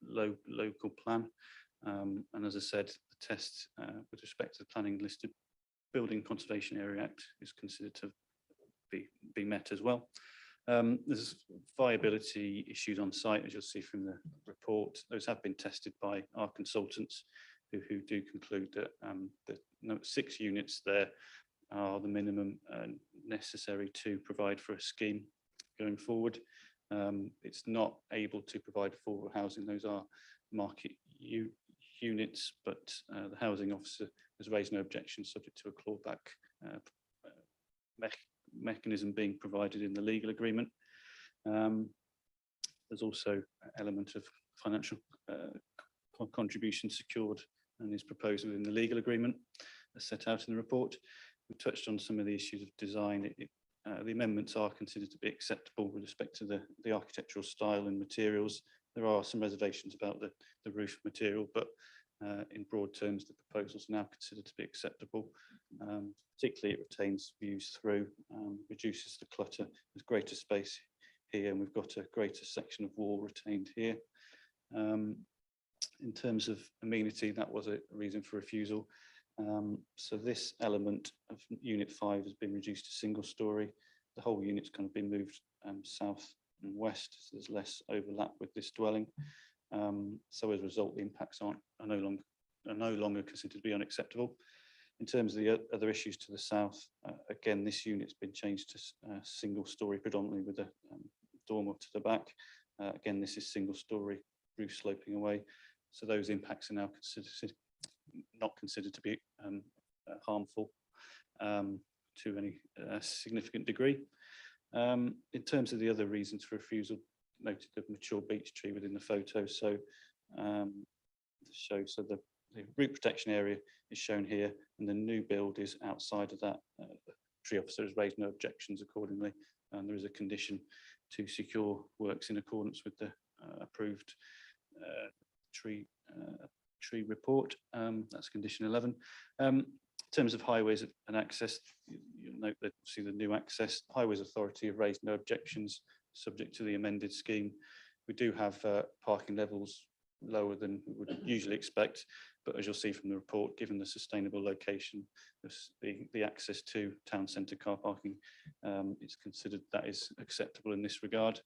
local plan. And as I said, the test with respect to the Planning Listed Building Conservation Area Act is considered to be met as well. There's viability issues on site, as you'll see from the report. Those have been tested by our consultants who do conclude that the 6 units there are the minimum necessary to provide for a scheme going forward. It's not able to provide affordable housing. Those are market units, but the housing officer has raised no objection subject to a clawback mechanism being provided in the legal agreement. There's also an element of financial contribution secured and is proposed within the legal agreement as set out in the report. We touched on some of the issues of design. The amendments are considered to be acceptable with respect to the architectural style and materials. There are some reservations about the roof material, but in broad terms, the proposals are now considered to be acceptable. Particularly, it retains views through, reduces the clutter. There's greater space here, and we've got a greater section of wall retained here. In terms of amenity, that was a reason for refusal. So this element of Unit 5 has been reduced to single story. The whole unit's kind of been moved south and west, so there's less overlap with this dwelling. So as a result, the impacts are no longer considered to be unacceptable. In terms of the other issues to the south, again, this unit's been changed to single story predominantly with a dormer to the back. Again, this is single story, roof sloping away. So those impacts are now not considered to be harmful to any significant degree. In terms of the other reasons for refusal, noted the mature beech tree within the photo. So the root protection area is shown here, and the new build is outside of that. The tree officer has raised no objections accordingly, and there is a condition to secure works in accordance with the approved tree report. That's condition 11. In terms of highways and access, you'll note that see the new access. Highways Authority have raised no objections subject to the amended scheme. We do have parking levels lower than we would usually expect, but as you'll see from the report, given the sustainable location, the access to town centre car parking, it's considered that is acceptable in this regard.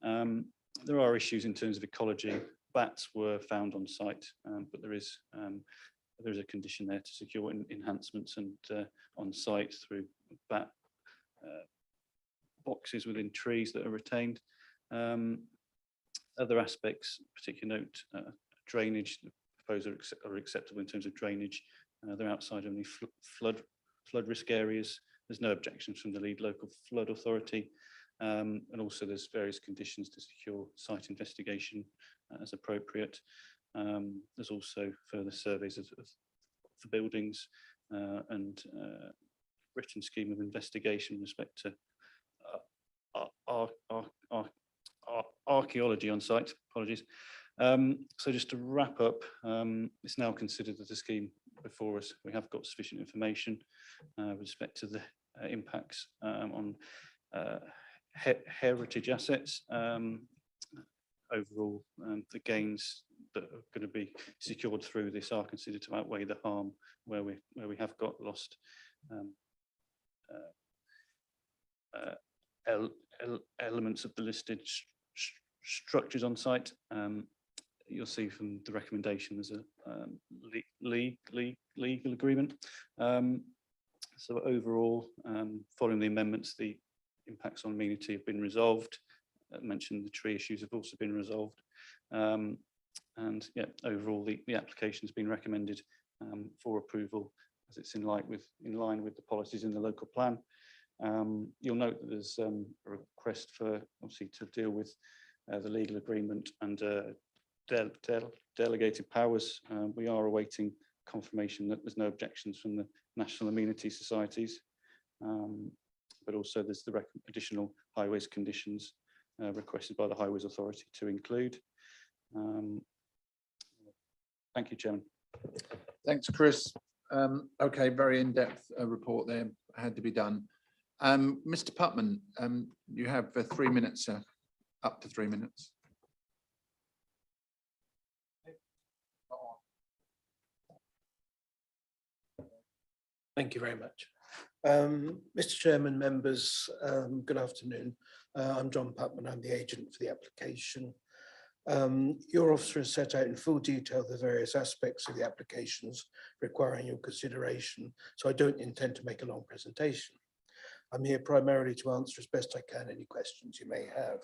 There are issues in terms of ecology. Bats were found on site, but there is a condition there to secure enhancements and on site through bat boxes within trees that are retained. Other aspects, particular note, drainage, the proposals are acceptable in terms of drainage. They're outside only flood risk areas. There's no objections from the lead local flood authority. And also there's various conditions to secure site investigation as appropriate. There's also further surveys of the buildings and written scheme of investigation with respect to archaeology on site. Apologies. So just to wrap up, it's now considered that the scheme before us, we have got sufficient information with respect to the impacts on heritage assets. Overall, the gains that are going to be secured through this are considered to outweigh the harm where we have got lost elements of the listed structures on site. You'll see from the recommendation there's a legal agreement. So overall, following the amendments, the impacts on amenity have been resolved. I mentioned the tree issues have also been resolved. And yeah, overall, the application has been recommended for approval as it's in line with the policies in the local plan. You'll note that there's a request for obviously to deal with the legal agreement and delegated powers. We are awaiting confirmation that there's no objections from the National Amenity Societies, but also there's the additional highways conditions requested by the Highways Authority to include. Thank you, Chairman. Thanks, Chris. Okay, very in-depth report there, had to be done. Mr. Putman, you have 3 minutes, up to 3 minutes. Thank you very much. Mr. Chairman, members, good afternoon. I'm John Putman, I'm the agent for the application. Your officer has set out in full detail the various aspects of the applications requiring your consideration, so I don't intend to make a long presentation. I'm here primarily to answer as best I can any questions you may have.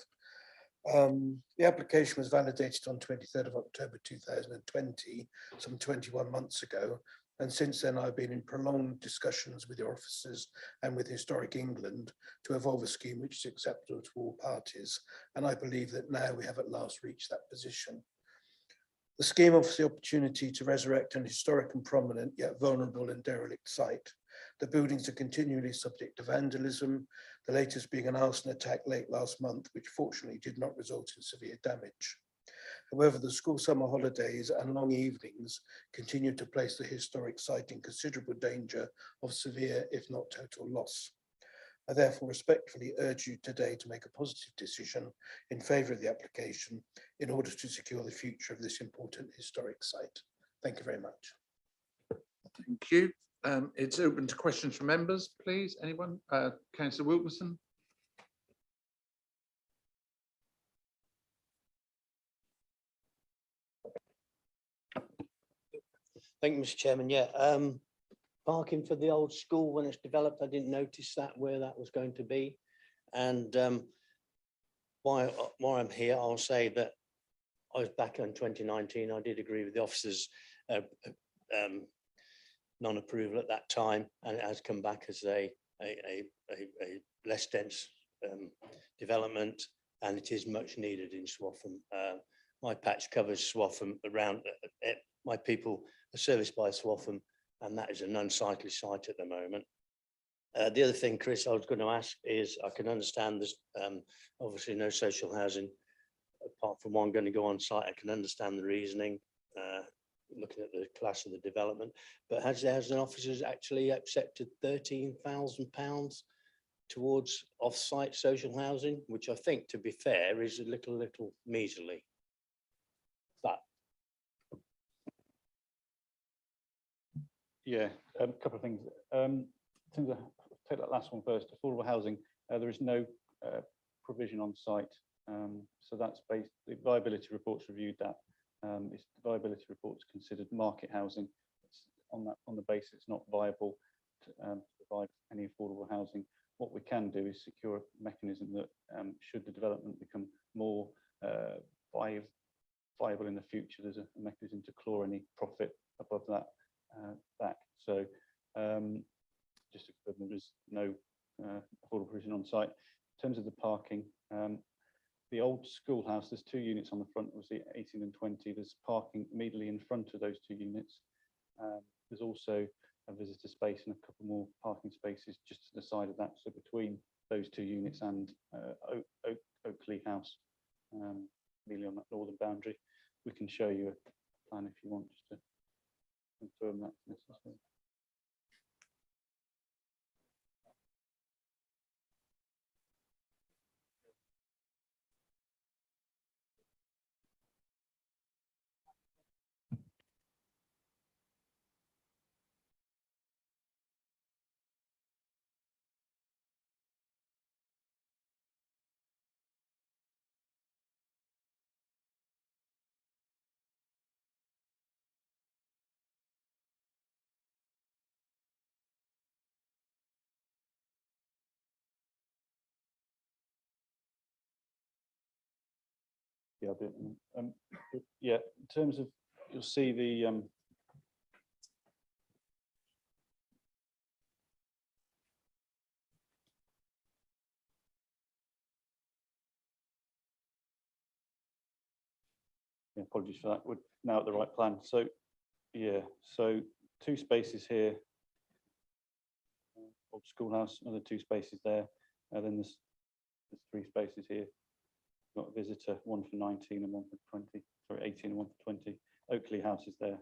The application was validated on 23rd of October 2020, some 21 months ago, and since then I've been in prolonged discussions with your officers and with Historic England to evolve a scheme which is acceptable to all parties, and I believe that now we have at last reached that position. The scheme offers the opportunity to resurrect an historic and prominent yet vulnerable and derelict site. The buildings are continually subject to vandalism, the latest being an arson attack late last month, which fortunately did not result in severe damage. However, the school summer holidays and long evenings continue to place the historic site in considerable danger of severe, if not total loss. I therefore respectfully urge you today to make a positive decision in favour of the application in order to secure the future of this important historic site. Thank you very much. Thank you. It's open to questions from members, please. Anyone? Councillor Wilkinson. Thank you, Mr. Chairman. Yeah, parking for the old school when it's developed, I didn't notice that where that was going to be. And while I'm here, I'll say that I was back in 2019. I did agree with the officers' non-approval at that time, and it has come back as a less dense development, and it is much needed in Swaffham. My patch covers Swaffham around. My people are serviced by Swaffham, and that is an unsightly site at the moment. The other thing, Chris, I was going to ask is, I can understand there's obviously no social housing apart from one going to go on site. I can understand the reasoning, looking at the class of the development, but has the housing officers actually accepted £13,000 towards off-site social housing, which I think, to be fair, is a little measly. But yeah, a couple of things. In terms of, take that last one first, affordable housing, there is no provision on site. So that's based, the viability reports reviewed that. If the viability reports considered market housing, it's on the basis it's not viable to provide any affordable housing. What we can do is secure a mechanism that should the development become more viable in the future, there's a mechanism to claw any profit above that back. So just to confirm, there is no affordable provision on site. In terms of the parking, the old schoolhouse, there's 2 units on the front, obviously 18 and 20. There's parking immediately in front of those 2 units. There's also a visitor space and a couple more parking spaces just to the side of that. So between those 2 units and Oakley House, immediately on that northern boundary, we can show you a plan if you want, just to confirm that's necessary. Yeah, I did. Yeah, in terms of, you'll see the yeah, apologies for that. We're now at the right plan. So yeah, so 2 spaces here. Old schoolhouse, another 2 spaces there. And then there's 3 spaces here. Got a visitor, 1 for 19 and 1 for 20. Sorry, 18 and 1 for 20. Oakley House is there.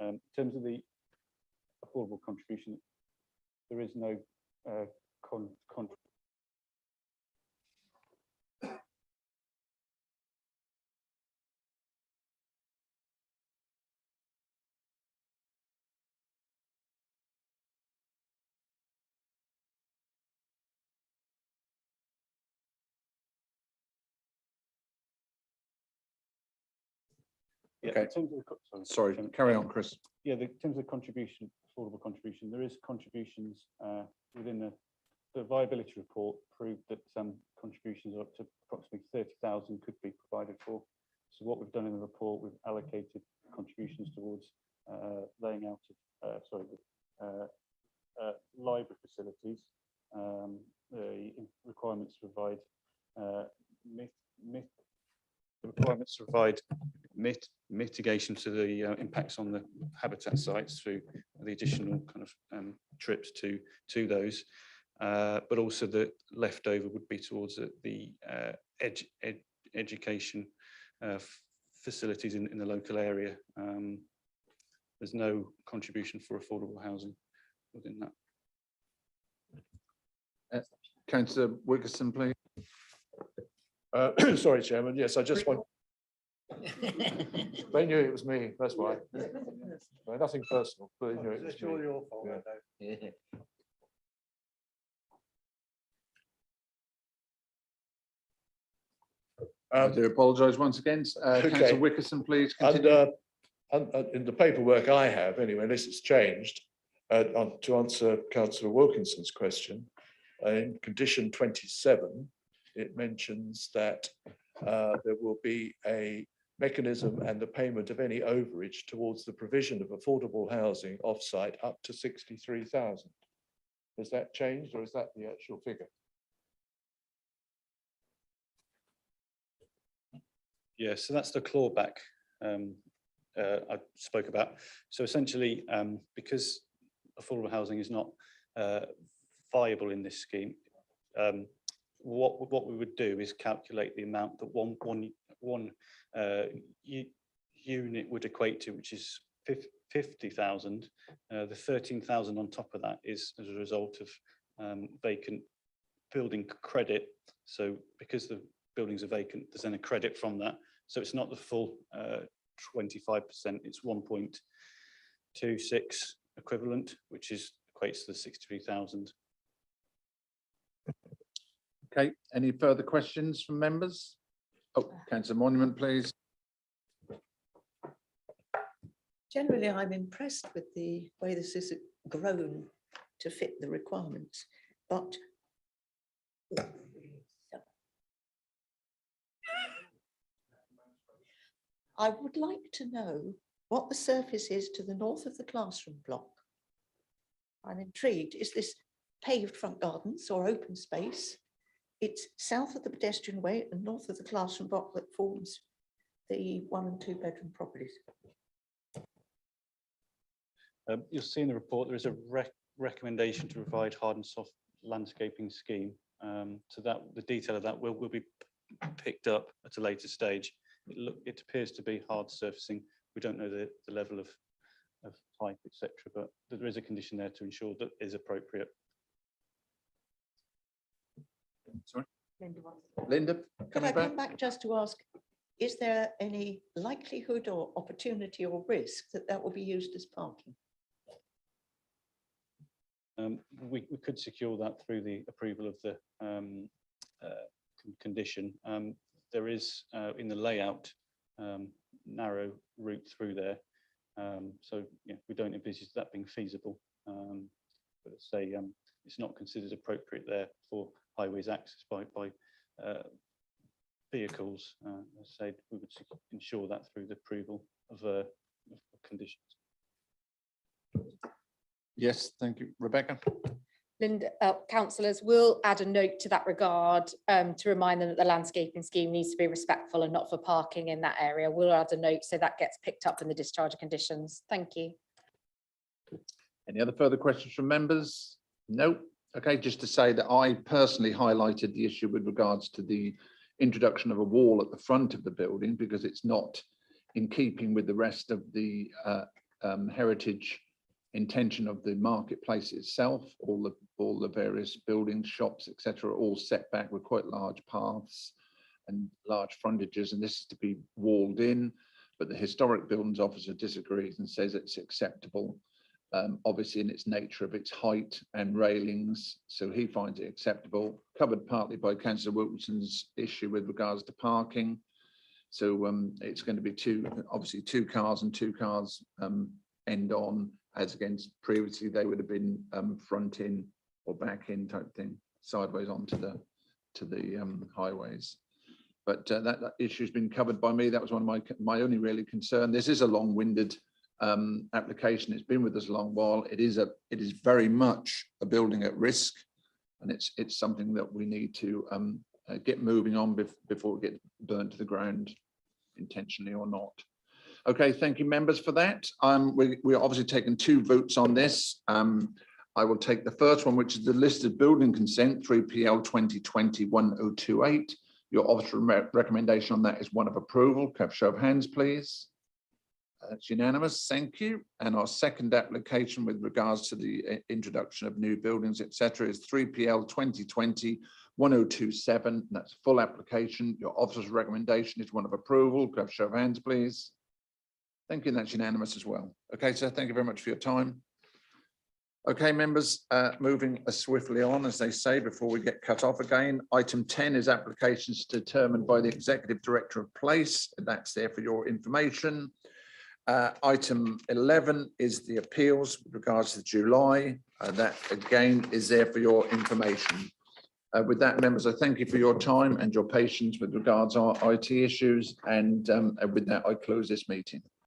In terms of the affordable contribution, there is no yeah, Okay. in terms of the, Sorry, carry on, Chris. Yeah, in terms of contribution, affordable contribution, there is contributions within the viability report proved that contributions up to approximately 30,000 could be provided for. So what we've done in the report, we've allocated contributions towards laying out of library facilities, the requirements to provide mitigation to the impacts on the habitat sites through the additional kind of trips to those, but also the leftover would be towards the education facilities in the local area. There's no contribution for affordable housing within that. Councillor Wickerson, please. Sorry, Chairman. Yes, I just want. They knew it was me. That's why. No, nothing personal, but they knew it was It's all me. your fault. Yeah. I do apologise once again. Councillor Wickerson, please continue. And in the paperwork I have, anyway, unless it's changed, to answer Councillor Wilkinson's question, in condition 27, it mentions that there will be a mechanism and the payment of any overage towards the provision of affordable housing off-site up to 63,000. Has that changed, or is that the actual figure? Yeah, so that's the clawback I spoke about. So essentially, because affordable housing is not viable in this scheme, what we would do is calculate the amount that one unit would equate to, which is 50,000. The 13,000 on top of that is as a result of vacant building credit. So because the buildings are vacant, there's then a credit from that. So it's not the full 25%, it's 1.26 equivalent, which equates to the 63,000. Okay, any further questions from members? Oh, Councillor Monument, please. Generally, I'm impressed with the way this is grown to fit the requirements, but I would like to know what the surface is to the north of the classroom block. I'm intrigued. Is this paved front gardens or open space? It's south of the pedestrian way and north of the classroom block that forms the 1 and 2 bedroom properties. You'll see in the report there is a recommendation to provide hard and soft landscaping scheme. So that the detail of that will be picked up at a later stage. It appears to be hard surfacing. We don't know the level of height, etc., but there is a condition there to ensure that is appropriate. Sorry, Linda, Could I coming back. come back just to ask, is there any likelihood or opportunity or risk that that will be used as parking? We could secure that through the approval of the condition. There is in the layout narrow route through there, so yeah, we don't envisage that being feasible. But let's say it's not considered appropriate there for highways access by vehicles. As I say, we would ensure that through the approval of conditions. Yes, thank you. Rebecca? Linda, councillors will add a note to that regard to remind them that the landscaping scheme needs to be respectful and not for parking in that area. We'll add a note so that gets picked up in the discharge conditions. Thank you. Any other further questions from members? No. Okay, just to say that I personally highlighted the issue with regards to the introduction of a wall at the front of the building because it's not in keeping with the rest of the heritage intention of the marketplace itself. All the various buildings, shops, etc., are all set back with quite large paths and large frontages, and this is to be walled in. But the historic buildings officer disagrees and says it's acceptable, obviously in its nature of its height and railings. So he finds it acceptable, covered partly by Councillor Wilkinson's issue with regards to parking. So it's going to be obviously two cars and two cars end on, as against previously they would have been front in or back in type thing, sideways onto the highways. But that issue has been covered by me. That was one of my only really concern. This is a long-winded application. It's been with us a long while. It is very much a building at risk, and it's something that we need to get moving on before it gets burnt to the ground, intentionally or not. Okay, thank you, members, for that. We're obviously taking two votes on this. I will take the first one, which is the listed building consent 3PL 2020-1028. Your officer recommendation on that is one of approval. Can I have a show of hands, please? That's unanimous, thank you. And our second application with regards to the introduction of new buildings, etc., is 3PL 2020-1027. That's full application. Your officer's recommendation is one of approval. Can I have a show of hands, please? Thank you, and that's unanimous as well. Okay, so thank you very much for your time. Okay, members, moving swiftly on, as they say, before we get cut off again. Item 10 is applications determined by the Executive Director of Place. That's there for your information. Item 11 is the appeals with regards to July. That again is there for your information. With that, members, I thank you for your time and your patience with regards to our IT issues. And with that, I close this meeting.